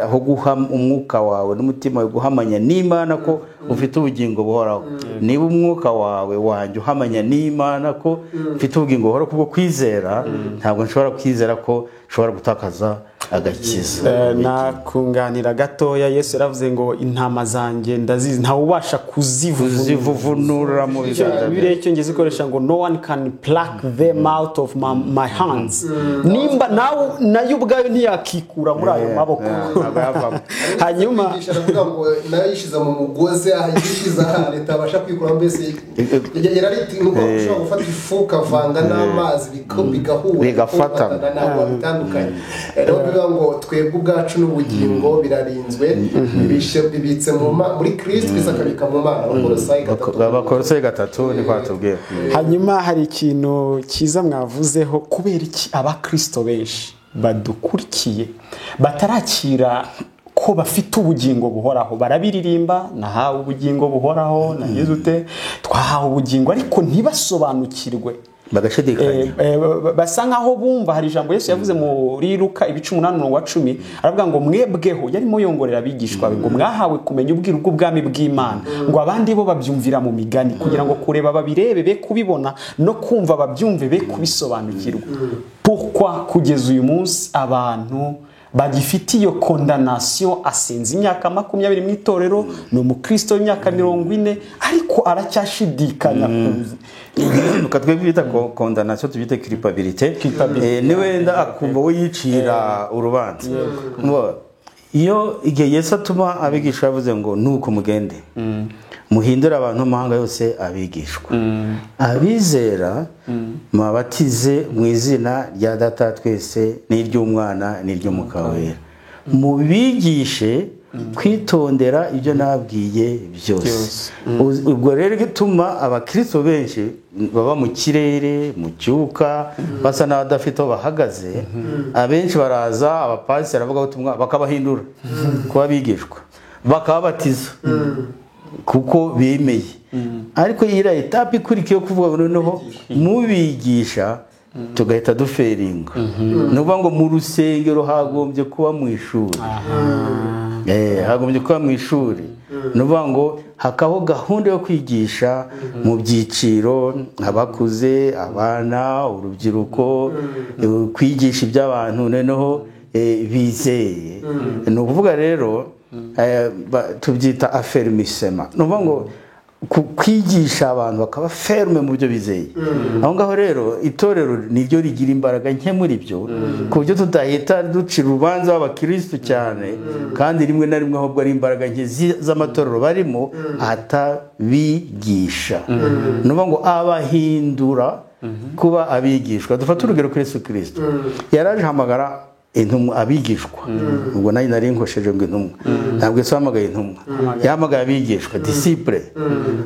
aho guha umwuka wawe n'umutima wawe guhamanya n'Imana ko ufite ubugingo buhoraho. Niba umwuka wawe wanjye uhamanya n'Imana ko ufite ubugingo buhoraho kubwo kwizera, ntabwo nshobora kwizera ko ushobora gutakaza agakiza. Nakunganira gatoya, Yesu yaravuze ngo intama zanjye ndazizi, ntawe ubasha kuzivuvunura mu biganza. Bibiliya icyongereza ikoresha ngo no one can pluck them out of my hands. Nimba nayo ubwayo ntiyakikura muri ayo maboko. Hanyuma aravuga ngo nayo yishiza mu mugozi, ayishiza leta abasha kwikura. Mbese yarariti nuko ushobora gufata ifu kavanga n'amazi bigafata bitandukanye. Rero bivuga ngo twebwe ubwacu n'ubugingo birarinzwe, bibitse muri Kristo, isakabika mu Mana. Abakolosayi 3 ni kwatubwiye. Hanyuma hari ikintu cyiza mwavuzeho, kubera iki abakristo benshi badukurikiye batarakira ko bafite ubugingo buhoraho? Barabiririmba, nahawe ubugingo buhoraho, nagize ute, twahawe ubugingo, ariko ntibasobanukirwe, bagashidikanya. Basa nkaho bumva. Hari ijambo Yesu yavuze muri Luka 8:10, aravuga ngo mwebweho, yarimo yongorera abigishwa be ngo mwahawe kumenya ubwiru bw'ubwami bw'Imana, ngo abandi bo babyumvira mu migani, kugira ngo kureba babirebe be kubibona, no kumva babyumve be kubisobanukirwa. Pourquoi kugeza uyu munsi abantu bagifite iyo condamnation? Asenze imyaka 20 mu itorero, ni umukristo w'imyaka 40, ariko aracyashidikanya kuza. Twebwe bita condamnation, tubite culpabilité. Ni wenda akumva we yicira urubanza. Iyo igihe Yesu atuma abigisha yavuze ngo nuko mugende muhindura abantu mahanga yose abigishwa, abizera mabatize mu izina rya Data twese n'iry'Umwana n'iry'Umwuka wera, mubigishe kwitondera ibyo nabwiye byose. Ubwo rero gituma abakristo benshi baba mu kirere, mu cyuka, basa n'abadafite aho bahagaze. Abenshi baraza, abapasiteri bavuga ubutumwa bakabahindura kuba bigishwa, bakabatiza kuko bemeye. Ariko ira etape ikurikiye kuvuga noneho mubigisha tugahita duferinga ni ukuvuga ngo mu rusengero hagombye kuba mu ishuri hagombye kuba mu ishuri ni ukuvuga ngo hakabaho gahunda yo kwigisha mu byiciro abakuze abana urubyiruko kwigisha iby'abantu noneho bizeye ni ukuvuga rero tubyita afermisema ni ukuvuga ngo kwigisha abantu bakaba ferme mu byo bizeye aho ngaho rero itorero niryo rigira imbaraga nke muri byo ku buryo tudahita ducira urubanza w'abakirisitu cyane kandi rimwe na rimwe ahubwo ari imbaraga nke z'amatorero barimo atabigisha ni ukuvuga ngo abahindura kuba abigishwa dufate urugero kuri Yesu Kristo yaraje hamagara intumwa abigishwa ubwo nayo nari nkosheje ngo intumwa ntabwo Yesu yahamagaye intumwa yahamagaye abigishwa disciple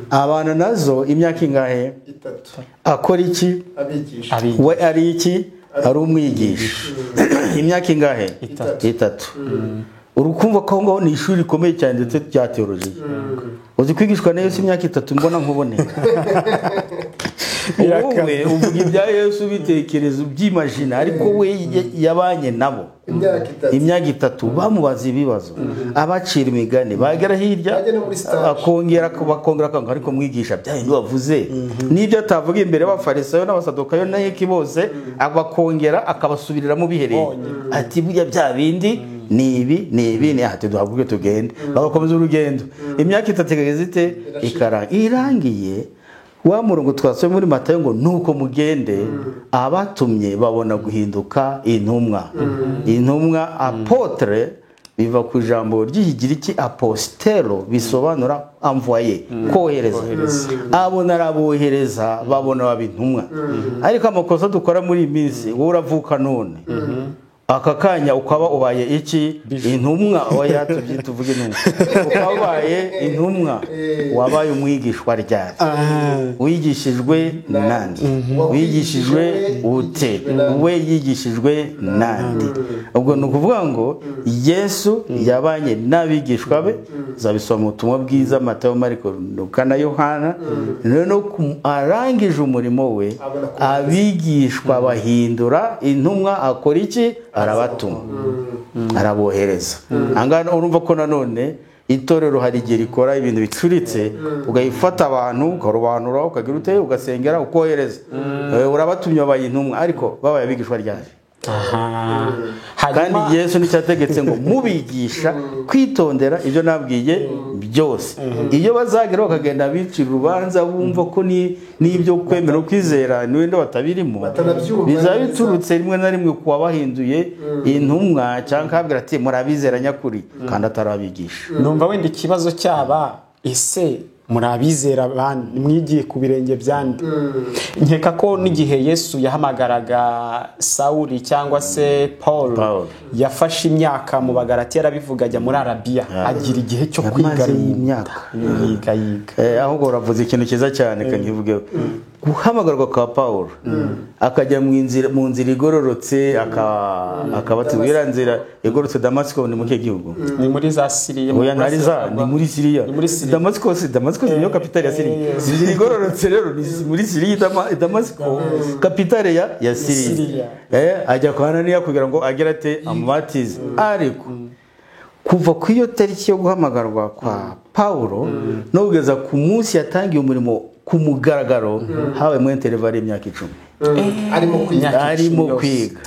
abana nazo imyaka ingahe akora iki we ari iki ari umwigisha imyaka ingahe 3 urukumva ko ngaho ni ishuri rikomeye cyane ndetse rya theology uzi kwigishwa na Yesu imyaka 3 mbona nkubone wowe uvuga ibya Yesu bitekerezo by'imagina ariko we yabanye nabo imyaka 3 bamubaza ibibazo abacira imigani bagera hirya akongera akanga ariko mwigisha byahindi wavuze nibyo atavuga imbere y'abafarisayo n'abasadukayo n'iki bose abakongera akabasubirira mu bihereye ati burya bya bindi ni ati duhaguruke tugende bagakomeza urugendo imyaka 3 igeze ite irangiye wa murongo twasomye muri Matayo ngo nuko mugende abatumye babona guhinduka intumwa apotre biva ku ijambo ry'Igiriki apostelo bisobanura envoyer kohereza abo narabohereza babona babintumwa ariko amakosa dukora muri iyi minsi wowe uravuka none aka kanya ukaba ubaye iki intumwa oya tuvuge intumwa ukaba ubaye intumwa wabaye umwigishwa ryari wigishijwe nandi wigishijwe ute we yigishijwe nandi ubwo ni ukuvuga ngo Yesu yabanye n'abigishwa be zabisoma mu butumwa bwiza Matayo Mariko Luka na Yohana no arangije umurimo we abigishwa bahindura intumwa akora iki arabatuma arabohereza angana urumva ko nanone itorero hari igihe rikora ibintu bicuritse ugayifata abantu ukarobanura ukagira ute ugasengera ukohereza urabatumye babaye intumwa ariko babaye abigishwa ryari kandi Yesu nicyategetse ngo mubigisha kwitondera ibyo nabwiye byose iyo bazagera bakagenda bicira urubanza bumva ko n'ibyo kwemera kwizera niwenda batabirimo bizaba biturutse rimwe na rimwe kuwa bahinduye intumwa cyangwa kabwira ati murabizera nyakuri kandi atarabigisha numva wenda ikibazo cyaba ese murabizera bandi mwigiye ku birenge byandi nkeka ko n'igihe Yesu yahamagaraga Sauli cyangwa se Paul yafashe imyaka mu Bagalatiya arabivuga ajya muri Arabiya agira igihe cyo kwiga imyaka yiga ahubwo uravuze ikintu cyiza cyane kanyivuge guhamagarwa kwa Paul akajya mu nzira igororotse akabatubwira nzira igororotse Damascus ni mu gihugu ni muri za Syria ni muri Syria Damascus niyo kapitale ya Syria inzira igororotse rero ni muri Syria Damascus kapitale ya Syria ajya kwa Ananiya kugira ngo agere ate amubatize ariko kuva ku iyo tariki yo guhamagarwa kwa Paulo no kugeza ku munsi yatangiye umurimo ku mugaragaro hawe mu interval y'imyaka 10 arimo kwiga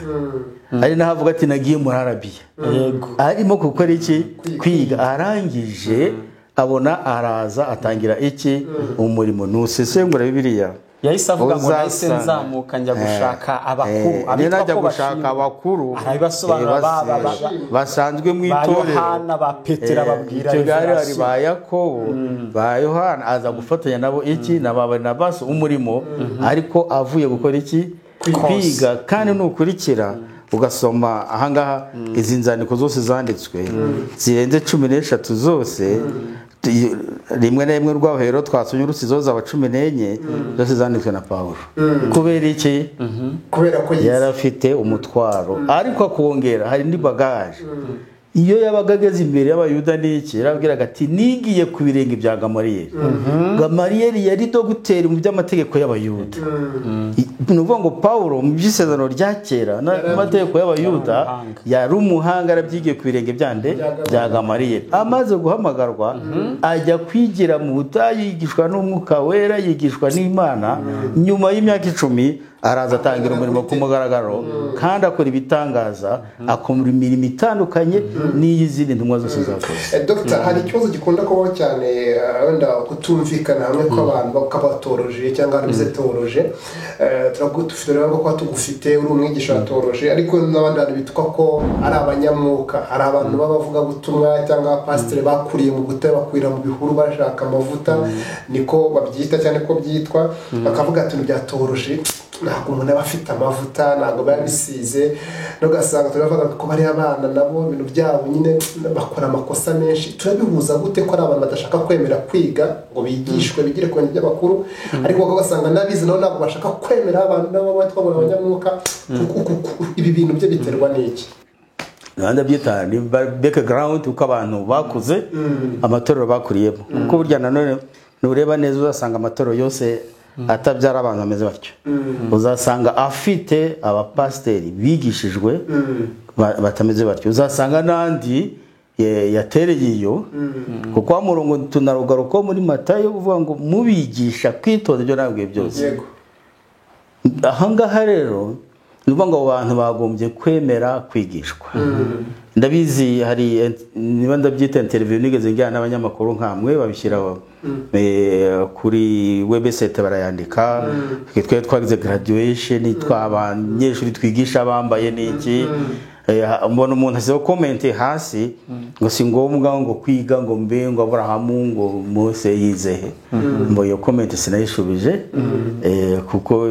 ari nahavuga ati nagiye muri Arabiya arimo gukora iki kwiga arangije abona araza atangira iki umurimo nusesengura Bibiliya yahise avuga ngo nahise nzamuka njya gushaka abakuru abitwa ko gushaka abakuru basanzwe mu itorero Yohana ba Petero babwira ari ba Yakobo ba Yohana aza gufatanya nabo iki na Barnabas umurimo ariko avuye gukora iki kwiga kandi nukurikira ugasoma ahangaha izi nzandiko zose zanditswe zirenze 13 zose rimwe na rimwe rwahero twasomye urusizo za 14 zose zanditswe na Paulo kubera iki kubera ko yarafite umutwaro ariko akongera hari ndi bagage iyo yabaga ageze imbere y'abayuda n'iki yarabwiraga ati nigiye ku birenge bya Gamariyeli. Gamariyeli yari dogiteri mu by'amategeko y'abayuda. Ni ukuvuga ngo Pawulo mu by'isezerano rya kera n'amategeko y'abayuda yari umuhanga, arabyigiye ku birenge bya Gamariyeli. Amaze guhamagarwa ajya kwigira mu butayu, yigishwa n'umwuka wera, yigishwa n'Imana. Nyuma y'imyaka 10 araza atangira umurimo ku mugaragaro kandi akora ibitangaza, akora imirimo itandukanye n'iy'izindi ntumwa zose zakoze. Dr. hari ikibazo gikunda kubaho cyane wenda kutumvikana hamwe kw'abantu bak'abatoroje cyangwa bize toroje. Dufite rero ko tugufite uri umwigisha wa toroje, ariko n'abandi bantu bitwa ko ari abanyamwuka. Hari abantu babavuga butumwa cyangwa pasiteri bakuriye mu gutera bakwira mu bihuru bashaka amavuta, niko babyita cyane ko byitwa, bakavuga ati bya toroje ntabwo umuntu aba afite amavuta, ntabwo baba bisize, n'ugasanga turavuga ko bari abana nabo ibintu byabo nyine bakora amakosa menshi. Turabihuza gute ko ari abantu badashaka kwemera kwiga ngo bigishwe bigire ku bintu by'abakuru, ariko ugasanga n'abizi nabo ntabwo bashaka kwemera abantu nabo batwabona abanyamwuka? Ibi bintu bye biterwa n'iki? Ndabyita ni background uko abantu bakuze, amatorero bakuriyemo. Kuko burya nanone nureba neza uzasanga amatorero yose atabyara abantu bameze batyo. Uzasanga afite abapasiteri bigishijwe batameze batyo. Uzasanga n'andi yatereye iyo, kuko wa murongo tunarugaruka muri Matayo uvuga ngo mubigisha kwitoza ibyo nabwiye byose. Ahangaha rero nuvuga ngo abantu bagombye kwemera kwigishwa. Ndabizi hari niba ndabyita interview nigeze njyana n'abanyamakuru nkamwe babishyira kuri website barayandika. Twe twagize graduation, twabanyeshuri twigisha bambaye n'iki. Mbona umuntu asizeho comment hasi ngo si ngombwa ngo kwiga ngo mbe ngo Aburahamu ngo Mose yizehe. Mbo iyo comment sinayishubije kuko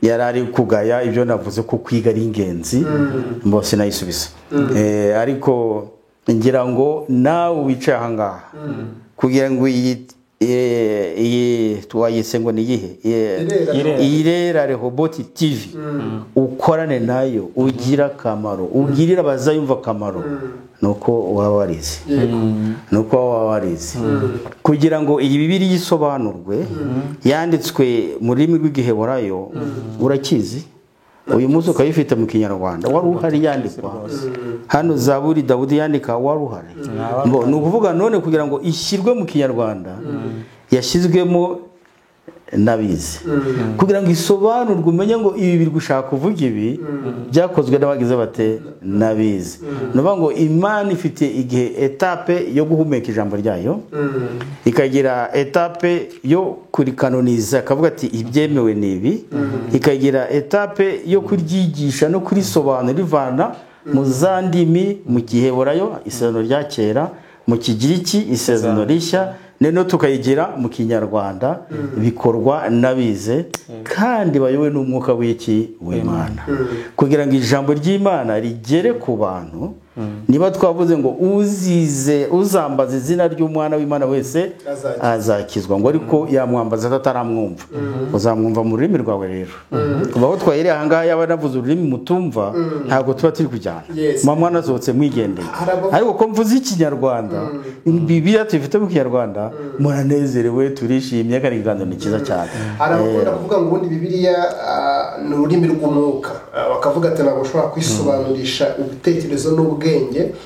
yarari kugaya ibyo navuze ko kwiga ari ingenzi, mbo sinayisubiza. Ariko ngira ngo nawe wicaye ahangaha kugira ngo iyi twayise ngo ni iyihe Irera Rehoboth TV ukorane nayo, ugira akamaro, ugirira abazayumva akamaro, nuko waba warize. Nuko waba warize kugira ngo iyi Bibiliya isobanurwe, yanditswe mu rurimi rw'Igiheburayo. Urakizi uyu munsi ukayifite mu Kinyarwanda, wari uhari yandikwa hano. Zaburi Dawudi yandika, wari uhari. Ni ukuvuga none kugira ngo ishyirwe mu Kinyarwanda yashyizwemo n'abizi, kugira ngo isobanurwe umenye ngo ibi biri gushaka kuvuga ibi byakozwe n'abagize bate n'abizi. Nuvuga ngo Imana ifite igihe etape yo guhumeka ijambo ryayo, ikagira etape yo kurikanoniza akavuga ati ibyemewe nibi, ikagira etape yo kuryigisha no kurisobanura rivana mu zandimi, mu Giheburayo isezerano rya kera, mu Kigiriki isezerano rishya, neno tukayigira mu Kinyarwanda, bikorwa n'abize kandi bayowe n'umwuka w'iki w'Imana, kugira ngo ijambo ry'Imana rigere ku bantu. Niba twavuze ngo uzambaza izina ry'umwana w'Imana wese azakizwa, ngo ariko yamwambaza ataramwumva uzamwumva mu rurimi rwawe. Rero kubaho twayire ahangaha yaba navuze ururimi mutumva, ntabwo tuba turi kujyana. Mwana asohotse mwigendeye, ariko ko mvuze Ikinyarwanda, Bibiliya tuyifite mu Kinyarwanda, muranezerewe, turishimye kandi ikiganiro ni cyiza cyane. Arabakunda kuvuga ngo ubundi Bibiliya ni ururimi rw'umwuka, bakavuga ati ntabwo ushobora kwisobanurisha ibitekerezo n'ubwenge.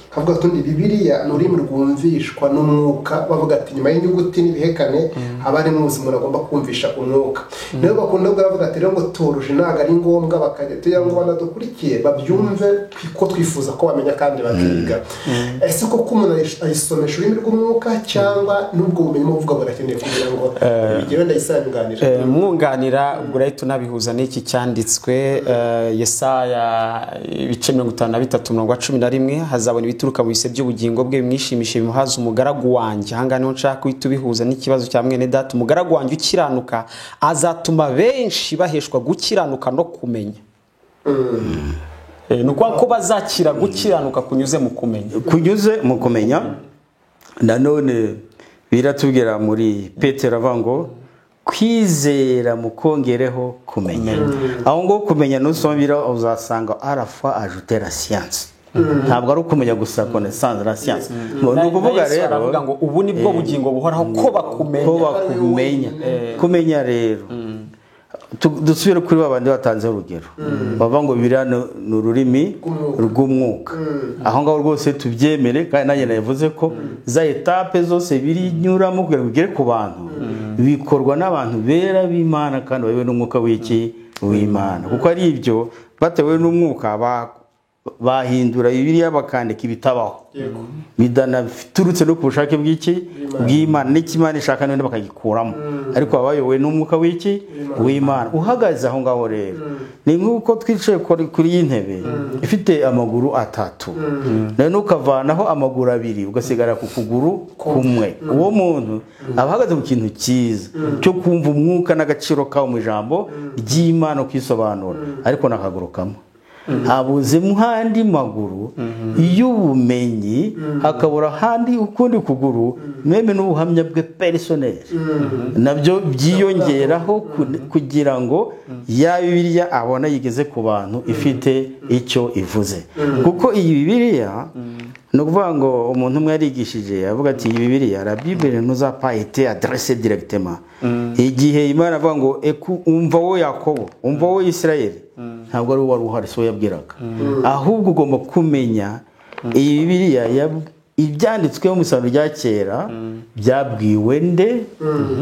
Kavuga ati Bibiliya ni ururimi rwumvishwa n'umwuka, bavuga ati nyuma y'inyuguti n'ibihekane haba harimo ubuzima agomba kumvisha umwuka. Niyo bakunda kuvuga ati rero ngo toroje ntabwo ari ngombwa, bakajya tugira ngo banadukurikiye babyumve ko twifuza ko bamenya kandi bakiga. Ese koko umuntu ayisomesha ururimi rw'umwuka cyangwa n'ubwo bumenyi mu kuvuga burakeneye kugira ngo bigire ndayisanganira? Mwunganira ubwo rero tunabihuza n'iki cyanditswe Yesaya ibice 53:11, hazabona ibituruka mu bise by'ubugingo bwe bimwishimishe bimuhaza umugaragu wanjye. Hanga niho nshaka kuhita ubihuza n'ikibazo cya mwene data. Umugaragu wanjye ukiranuka azatuma benshi baheshwa gukiranuka no kumenya. Nuko ko bazakira gukiranuka kunyuze mu kumenya. Nanone biratubwira muri Petero avango kwizera mukongereho kumenya. Aho ngo kumenya nusomira uzasanga arafa ajouter la science. ntabwo ari ukumenya gusa connaissance la science ni ukuvuga rero aravuga ngo ubu ni bwo bugingo buhoraho ko bakumenya kumenya rero dusubire kuri babandi batanze urugero bava ngo Bibiliya ni ururimi rw'umwuka aho ngaho rwose tubyemere kandi nanjye navuze ko za etape zose birinyuramo kugira ngo bigere ku bantu bikorwa n'abantu bera b'Imana kandi bayobowe n'umwuka w'Imana kuko ari ibyo batewe n'umwuka bahindura Bibiliya bakandika ibitabaho bidanaturutse no ku bushake bw'Imana n'ikimana ishaka none bakagikuramo ariko abayobowe n'umwuka w'Imana uhagaze aho ngaho rero ni nk'uko twicaye kuri y'intebe ifite amaguru atatu none ukavanaho amaguru abiri ugasigara ku kuguru kumwe uwo muntu abahagaze mu kintu cyiza cyo kumva umwuka n'agaciro kawo mu ijambo ry'Imana kwisobanura ariko nakaguru kamwe habuze muhandi maguru y'ubumenyi hakabura handi ukundi kuguru meme n'ubuhamya bwe personnel nabyo byiyongeraho kugira ngo ya Bibiliya abona yigeze ku bantu ifite icyo ivuze kuko iyi Bibiliya no kuvuga ngo umuntu umwe yarigishije avuga ati iyi Bibiliya la Bible nous a pas été adressée directement igihe Imana avuga ngo umva wo Yakobo umva wo Israel ntabwo ari wari uhari so yabwiraga ahubwo ugomba kumenya iyi Bibiliya ibyanditswe mu Isano rya kera byabwiwe nde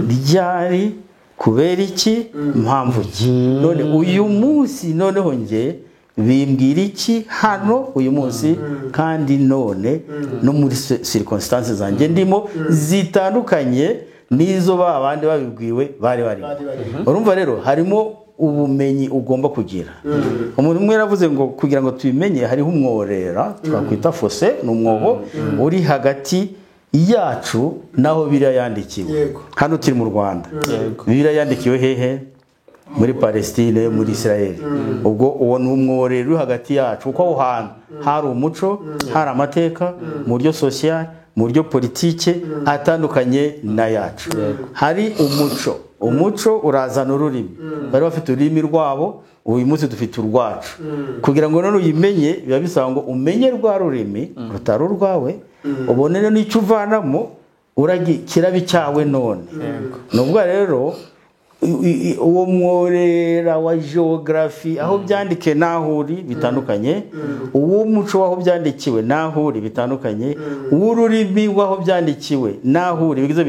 ryari kubera iki mpamvu ki none uyu munsi noneho nge bimbwira iki hano uyu munsi kandi none no muri circumstances zanjye ndimo zitandukanye nizo babandi babibwiwe bari urumva rero harimo ubumenyi ugomba kugira umuntu umwe yaravuze ngo kugira ngo tubimenye hariho umworera twakwita fosse n'umwobo uri hagati yacu naho Bibiliya yandikiwe hano turi mu Rwanda Bibiliya yandikiwe hehe muri Palestine muri Israel ubwo uwo n'umworera uri hagati yacu uko aho hantu hari umuco hari amateka mu buryo social mu buryo politike atandukanye na yacu hari umuco urazana ururimi bari bafite ururimi rwabo uyu munsi dufite urwacu kugira ngo none uyimenye biba bisaba ngo umenye rwa rurimi rutari urwawe ubone n'icyo uvanamo kirabi cyawe none nubwo rero uwo mworera wa geography aho byandike nahuri bitandukanye uwo muco waho byandikiwe nahuri bitandukanye ururimi waho byandikiwe nahuri bigize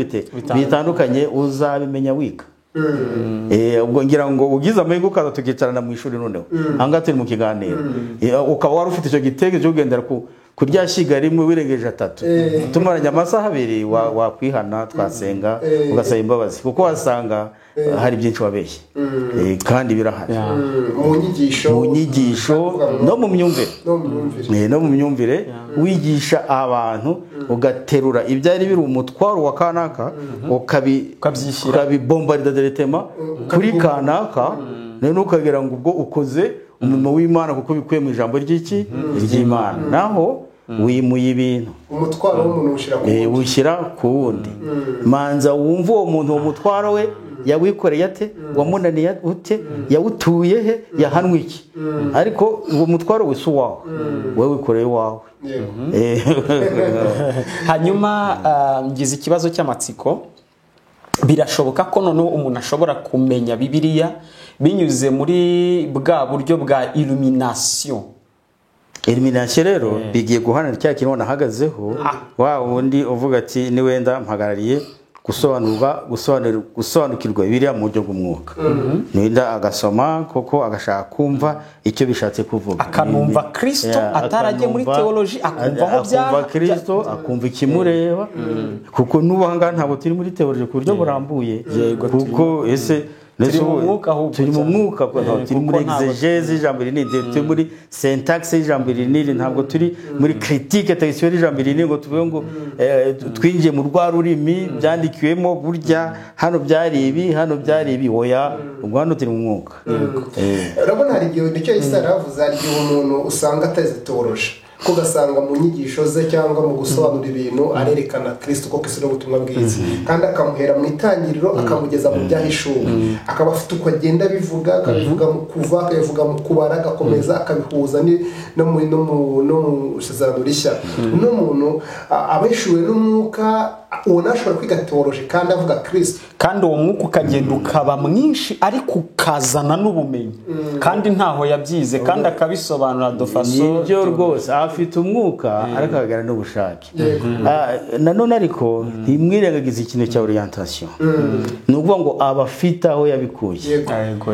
bitandukanye uzabimenya wiga ubwo ngira ngo ugize amahirwe ukaza tukicarana mu ishuri noneho anga turi mu kiganiro ukaba wari ufite icyo gitekerezo cyo kugendera kurya shiga rimwe wirengeje 3 tumaranye amasaha 2 wakwihana twasenga ugasaba imbabazi kuko wasanga hari byinshi wabeshye kandi birahari mu nyigisho no mu myumvire wigisha abantu ugaterura ibyari biri umutwaro wa kanaka ukabibombarira directement kuri kanaka none ukagira ngo ubwo ukoze umurimo w'Imana kuko bikuye mu ijambo ry'Imana naho wimuye ibintu umutwaro w'umuntu ushyira ku wundi manza wumva uwo muntu umutwaro we yawikoreye ate wamunaniye ute yawutuye he yahanwe iki ariko uwo mutwaro wese wawe wowe wikoreye wawe hanyuma ngize ikibazo cy'amatsiko birashoboka ko noneho umuntu ashobora kumenya Bibiliya binyuze muri bwa buryo bwa illumination rero bigiye guhanana cya kintu nahagazeho wa wundi uvuga ati ni wenda mpagarariye gusobanukirwa Bibiliya mu buryo bw'umwuka niwenda agasoma koko agashaka kumva icyo bishatse kuvuga akanumva Kristo atarajye muri theology akumva Kristo akumva ikimureba kuko n'ubanga ntabwo turi muri theology ku buryo burambuye kuko ese turi mu mwuka turi muri exegese y'ijambo rinini turi muri syntaxe y'ijambo rinini ntabwo turi muri critique textuelle y'ijambo rinini ngo tuvuge ngo twinjiye mu rwa rurimi byandikiwemo burya hano byari ibi oya ubwo hano turi mu mwuka urabona hari igihe nicyo Isara yavuze hari igihe umuntu usanga atazi theology ko gasanga mu nyigisho ze cyangwa mu gusobanura ibintu arerekana Kristo ko Kristo ari ubutumwa bwiza kandi akamuhera mu itangiriro akamugeza mu byahishuwe akaba afite uko agenda bivuga akabivuga mu kuva akabivuga mu kubara agakomeza akabihuza no mu isezerano rishya n'umuntu abeshuwe n'umwuka uwo nashobora kwiga teoloji kandi avuga Kristo kandi uwo mwuka ukagenda ukaba mwinshi ariko ukazana n'ubumenyi kandi ntaho yabyize kandi akabisobanura dofaso nibyo rwose afite umwuka ariko akagaragara n'ubushake nanone ariko ntimwirengagize ikintu cya orientation ni ukuvuga ngo aba afite aho yabikuye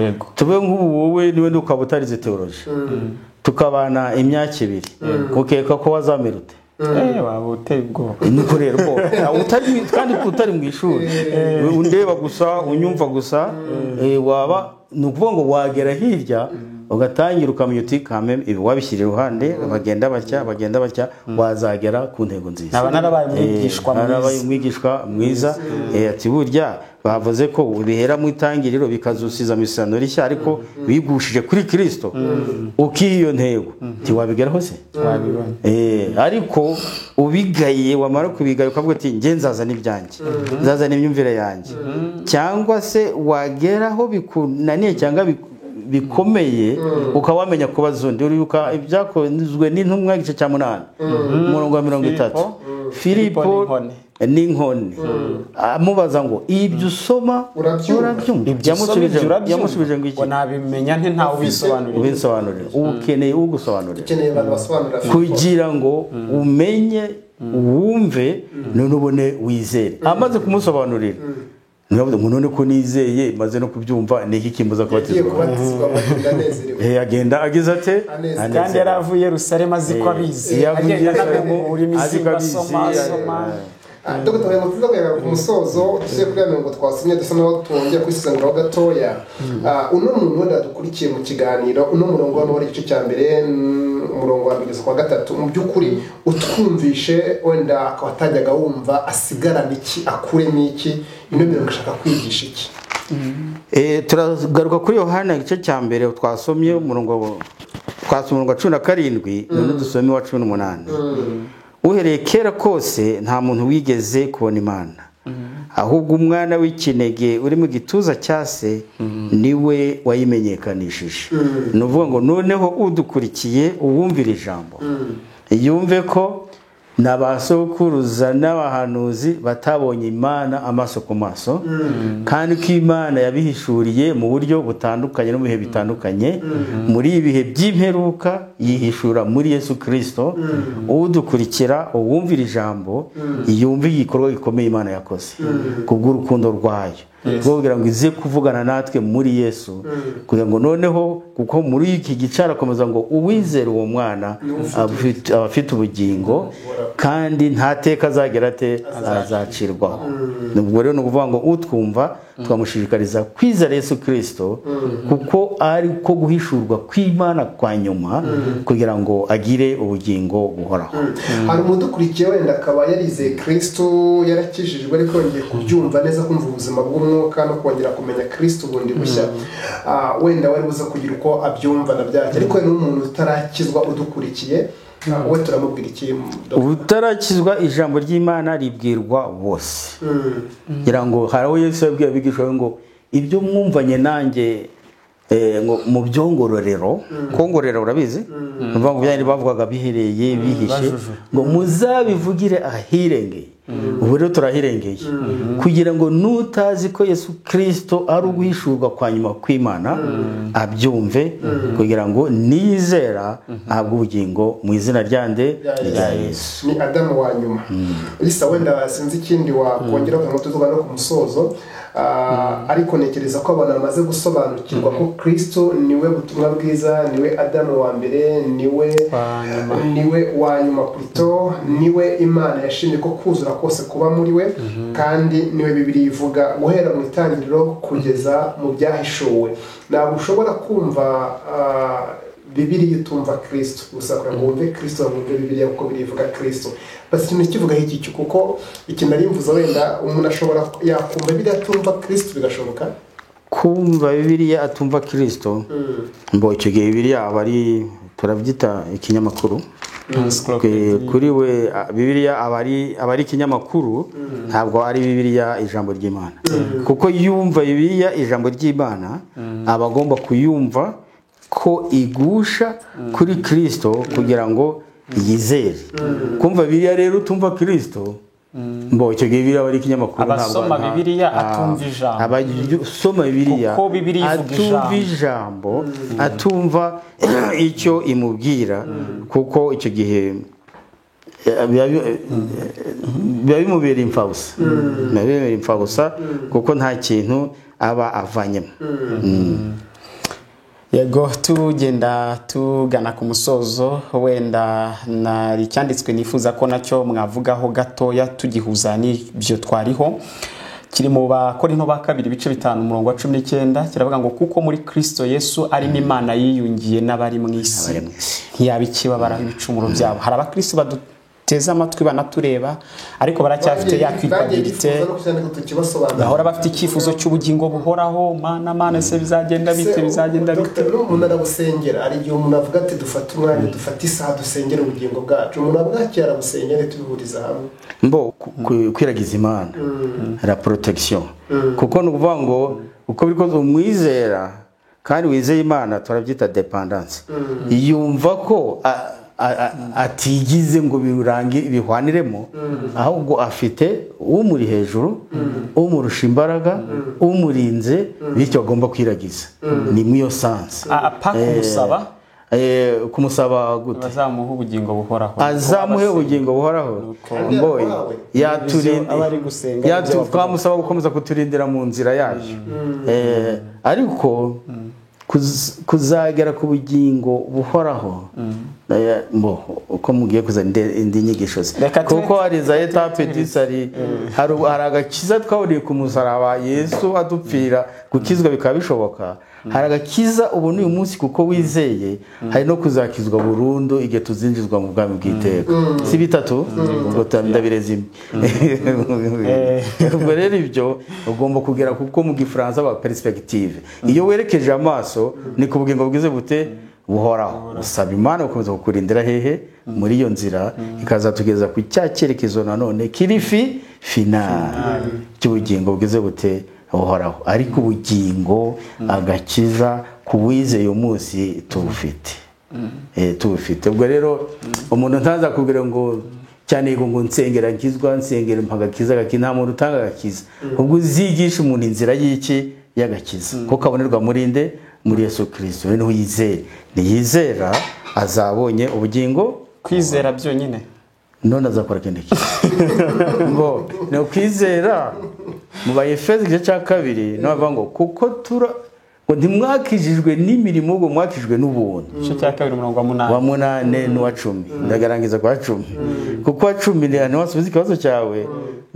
yego tube nk'ubu wowe niwe ukaba utarize teoloji tukabana imyaka 2 ukeka ko wazamera ute waba uteye ubwoba nuko rero kandi utari mu ishuri undeba gusa unyumva gusa waba ni ukuvuga ngo wagera hirya ugatangira ukamenya uti kame ibi wabishyira iruhande bagenda batya wazagera ku ntego nziza naba narabaye umwigishwa mwiza ati burya bavuze ko bihera mu itangiriro bikazusiza mu isezerano rishya ariko bigushije kuri Kristo ukiyo ntego ntiwabigeraho se ariko ubigaye wamara kubigaye ukavuga ati nge nzazana ibyanjye nzazana imyumvire yanjye cyangwa se wageraho bikunaniye cyangwa bikomeye ukawamenya kubaza undi uribuka ibyakozwe n'intumwa igice cya 8 umurongo wa 30 Filipo n'inkoni amubaza ngo ibyo usoma yamusubije ngo iki nabimenya nte ntawe ubisobanurira ukeneye ugusobanurira kugira ngo umenye wumve none ubone wizere amaze kumusobanurira none ko nizeye maze no kubyumva niki kimbuza kubatizwa agenda agize ate kandi yaravuye Yerusalemu azi ko abizi agenda uri misimba soma Dr. Mutuza kwera ku musozo tuse kuri amengo twasomye dusa naho twongera kwisangiraho gatoya uno muntu wenda dukurikiye mu kiganiro uno murongo wano wari igice cya mbere umurongo wa 2 kwa 3 mu byukuri utwumvishe wenda akabatajyaga wumva asigarana iki akuremo iki ino mirongo ashaka kwigisha iki turagaruka kuri Yohana igice cya mbere twasomye umurongo wa 17 none dusomye wa 18 uhereye kera kose nta muntu wigeze kubona Imana ahubwo umwana w'ikinege uri mu gituza cya se niwe wayimenyekanishije nuvuga ngo noneho udukurikiye uwumvira ijambo yumve ko n'abasokuruza n'abahanuzi batabonye Imana amaso ku maso kandi ko Imana yabihishuriye mu buryo butandukanye no mu bihe bitandukanye muri ibihe by'imperuka yihishura muri Yesu Kristo udukurikira uwumvira ijambo yumva igikorwa gikomeye Imana yakoze kubw'urukundo rwayo kugira ngo ize kuvugana natwe muri Yesu kugira ngo noneho kuko muri iki gicara komeza ngo uwizera uwo mwana abafite ubugingo kandi ntateka azagera ate azacirwaho nubwo rero no kuvuga ngo utwumva twamushishikariza kwizera Yesu Kristo kuko ari ko guhishurwa kw'Imana kwa nyuma kugira ngo agire ubugingo buhoraho hari umudukurikiye wenda akaba yarize Kristo yarakijijwe ariko yongeye kubyumva neza kumva ubuzima bw'umwuka no kongera kumenya Kristo bundi bushya wenda wari buza kugira uko abyumva na byacyo ariko n'umuntu utarakizwa udukurikiye we turamubwira iki utarakizwa ijambo ry'Imana ribwirwa bose ngira ngo haraho Yesu yabwiye abigishwa ngo ibyo mwumvanye nanjye ngo mu byongororero kongorera urabizi numva ngo byari bavugaga bihereye bihishe ngo muzabivugire ahirengeye ubu rero turahirengeye kugira ngo nutazi ko Yesu Kristo ari uguhishurwa kwa nyuma kw'Imana abyumve kugira ngo nizera ahabwe ubugingo mu izina ryande rya Yesu ni Adamu wa nyuma lisa wenda sinzi ikindi wakongera ngo tuzoga no ku musozo ariko nekereza ko abantu bamaze gusobanukirwa ko Kristo niwe butumwa bwiza niwe Adamu wa mbere niwe wa nyuma Kristo niwe Imana yashimye ko kuzura kose kuba muri we kandi niwe Bibiliya ivuga guhera mu itangiriro kugeza mu byahishuwe ntabwo ushobora kumva Bibiliya itumva Kristo gusa kugira ngo wumve Kristo wumve Bibiliya kuko birivuga Kristo basi ikintu kivuga iki kuko ikintu ari mvuza wenda umuntu ashobora yakumva Bibiliya atumva Kristo bigashoboka kumva Bibiliya atumva Kristo mbo icyo gihe Bibiliya aba ari turabyita ikinyamakuru kuri we bibiliya aba ari ikinyamakuru ntabwo ari bibiliya ijambo ry'Imana kuko yumva bibiliya ijambo ry'Imana aba agomba kuyumva ko igusha kuri Kristo kugira ngo yizere kumva bibiliya rero utumva Kristo mbo icyo gihe bibiliya ari ikinyamakuru abasoma bibiliya atumva ijambo abasoma bibiliya atumva ijambo atumva icyo imubwira kuko icyo gihe biba bimubera imfabusa kuko nta kintu aba avanyemo. Yego tugenda tugana ku musozo wenda nari cyanditswe nifuza ko nacyo mwavugaho gatoya tugihuza n'ibyo twariho kiri mu Bakorinto ba 2:5-19 kiravuga ngo kuko muri Kristo Yesu ari n'Imana yiyungiye n'abari mu isi ntiyabikibabaraho ibicumuro byabo. Hari abakristo baduteza amatwi banatureba ariko baracyafite yakwitabilite bahora bafite icyifuzo cy'ubugingo buhoraho mana se bizagenda bite umuntu arabusengera ari igihe umuntu avuga ati dufate umwanya dufate isaha dusengera ubugingo bwacu umuntu avuga ati arabusengera tubihuriza hamwe mbo kwiragiza Imana la protection kuko no kuvuga ngo uko bikoze umwizera kandi wizeye Imana turabyita dependance yumva ko atigize ngo bihwaniremo ahubwo afite umuri hejuru umurusha imbaraga umurinze bityo agomba kwiragiza ni mwiyo sanse kumusaba gute azamuha ubugingo buhoraho mboye twamusaba gukomeza kuturindira mu nzira yacu ariko kuzagera ku bugingo buhoraho uko mugiye kuzana indi nyigisho kuko hari za etape disari hari agakiza twaburiye ku musaraba Yesu adupfira gukizwa bikaba bishoboka hari agakiza ubu n'uyu munsi kuko wizeye hari no kuzakizwa burundu igihe tuzinjizwa mu bwami bw'iteka si bitatu ubwo ndabirezimye ubwo rero ibyo ugomba kugera kuko mu gifaransa ba perspective iyo werekeje amaso ni ku bugingo bwize bute buhoraho usaba Imana gukomeza kukurindira hehe muri iyo nzira ikazatugeza ku cya cyerekezo nanone kirifi final cy'ubugingo bwize bute buhoraho ariko ubugingo agakiza kuwizeye umunsi tubufite ubwo rero umuntu ntaza kubwira ngo cyane ngo nsengera nkizwa nsengera mpagakiza nta muntu utanga agakiza ubwo uzigisha umuntu inzira y'iki y'agakiza ko kabonerwa muri Yesu Kristo niho yizeye niyizera azabonye ubugingo kwizera byonyine none azakora kindi ngo no kwizera mu Baefeso igice cya 2 navuga ngo kuko ngo ntimwakijijwe n'imirimo ubwo mwakijwe n'ubuntu igice cya 2:8 wa 8 n'uwa 10 ndagarangiza kwa 10 kuko wa 10 ni wasubiza ikibazo cyawe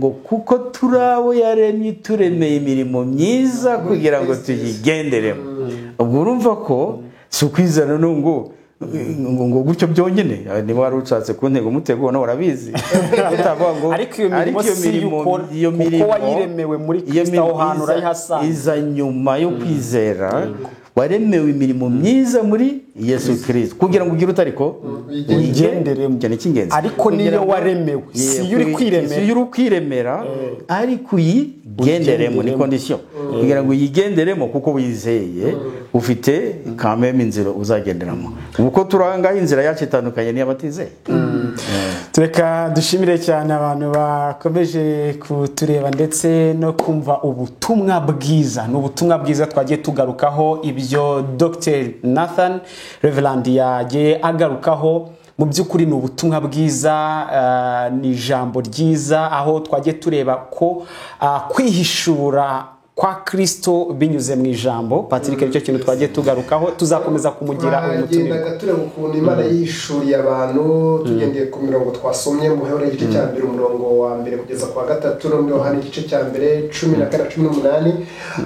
ngo kuko turabo yaremye turemeye imirimo myiza kugira ngo tuyigenderemo ubwo urumva ko si ukwizana ngo gutyo byonyine niba wari ushatse ku ntego umutego nawe urabizi ariko iyo mirimo kuko wayiremewe muri Kristo aho hantu urayihasanga iza nyuma yo kwizera waremewe imirimo myiza muri Yesu Kristo kugira ngo ugire utariko ugenderemo cyane cy'ingenzi ariko niyo waremewe si uri kwiremera ariko uyigenderemo ni condition kugira ngo uyigenderemo kuko wizeye ufite kameme inzira uzagenderamo uko turanga inzira yacu itandukanye ni abatizeye tureka dushimire cyane abantu bakomeje kutureba ndetse no kumva ubutumwa bwiza n'ubutumwa bwiza twagiye tugarukaho ibyo Dr. Nathan Reverend yagiye agarukaho mu by'ukuri ni ubutumwa bwiza ni ijambo ryiza aho twagiye tureba ko kwihishura kwa Kristo binyuze mu ijambo Patrick nicyo kintu twagiye tugarukaho tuzakomeza kumugira umutumire tureba ukuntu Imana yishuriye abantu tugendeye ku mirongo twasomye mu Yohana igice cya 2 umurongo wa 1 kugeza kwa 3 no Yohana igice cya 1 14-18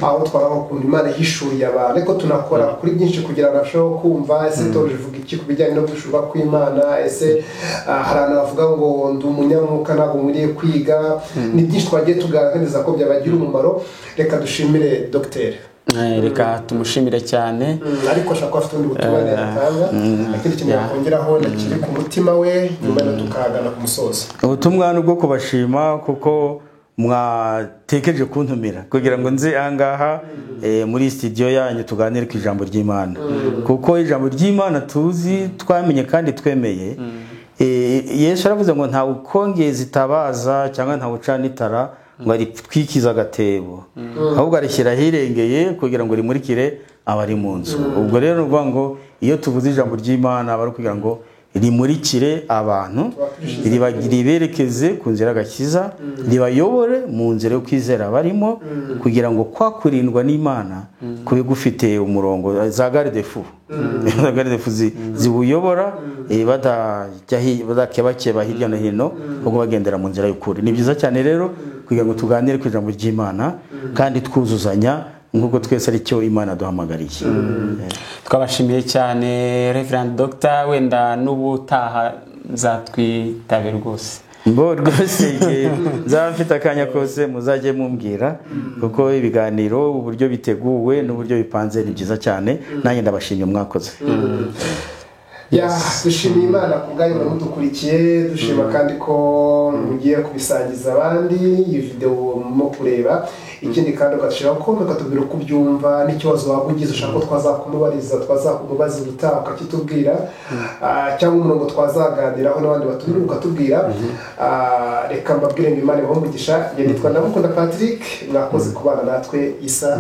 aho twaraho ukuntu Imana yishuriye abantu ariko tunakora kuri byinshi kugira ngo nasho kumva ese tuvuga iki kubijyanye no gushurwa kw'Imana ese harana bavuga ngo ndi umunyamwuka ntabwo muriye kwiga ni byinshi twagiye tugaragariza ko byabagira umumaro reka dushimire Dr. reka tumushimire cyane ariko ashaka afite undi butumwa yatanga akindi kintu yakongeraho nakiri ku mutima we nyuma yo tukagana ku musozo. Ubutumwa ni bwo kubashima kuko mwatekereje kuntumira kugira ngo nze ahangaha muri studio yanyu tuganire ku ijambo ry'Imana kuko ijambo ry'Imana tuzi twamenye kandi twemeye. Yesu aravuze ngo nta ukongeza itabaza cyangwa nta ucana itara ngo aritwikiza agatebo ahubwo arishyira hirengeye kugira ngo rimurikire abari mu nzu. Ubwo rero nuvuga ngo iyo tuvuze ijambo ry'Imana bari kugira ngo rimurikire abantu riberekeze ku nzira y'agakiza ribayobore mu nzira yo kwizera barimo kugira ngo kwa kurindwa n'Imana kube gufite umurongo za garde-fou ziwuyobora badakebakeba hirya no hino ahubwo bagendera mu nzira y'ukuri. Ni byiza cyane rero kugira ngo tuganire ku ijambo ry'Imana kandi twuzuzanya nk'uko twese ari cyo Imana duhamagariye. Twabashimiye cyane Reverend Dr. wenda n'ubutaha nzatwitabe rwose. Mbo rwose nzaba mfite akanya kose muzajye mumbwira kuko ibiganiro uburyo biteguwe n'uburyo bipanze ni byiza cyane nanjye ndabashimye mwakoze. Dushimiye Imana ku bwayo mudukurikiye dushima kandi ko mugiye kubisangiza abandi iyi video mu kureba ikindi kandi ugashiraho ko ukatubwira uko ubyumva n'ikibazo wagugize ushaka ko twazakumubariza ubutaha ukakitubwira cyangwa umurongo twazaganiraho n'abandi batubwira ukatubwira. Reka mbabwire ngo Imana ibamugisha. Nitwa Ndamukunda Patrick mwakoze kubana natwe Isa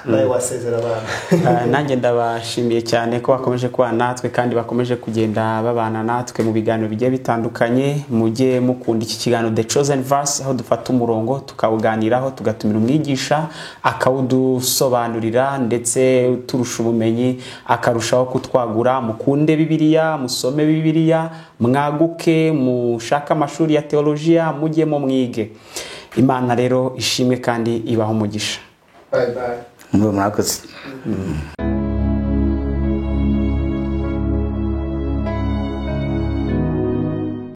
nawe wasezera abantu. Nanjye ndabashimiye cyane ko bakomeje kubana natwe kandi bakomeje kugenda babana natwe mu biganiro bigiye bitandukanye. Mujye mukunda iki kiganiro The Chosen Verse aho dufata umurongo tukawuganiraho tugatumira umwigisha akawudusobanurira ndetse turusha ubumenyi akarushaho kutwagura. Mukunde Bibiliya, musome Bibiliya, mwaguke, mushaka amashuri ya teologiya, mujyemo mwige. Imana rero ishimwe kandi ibaho umugisha. Bye bye. Mwakoze.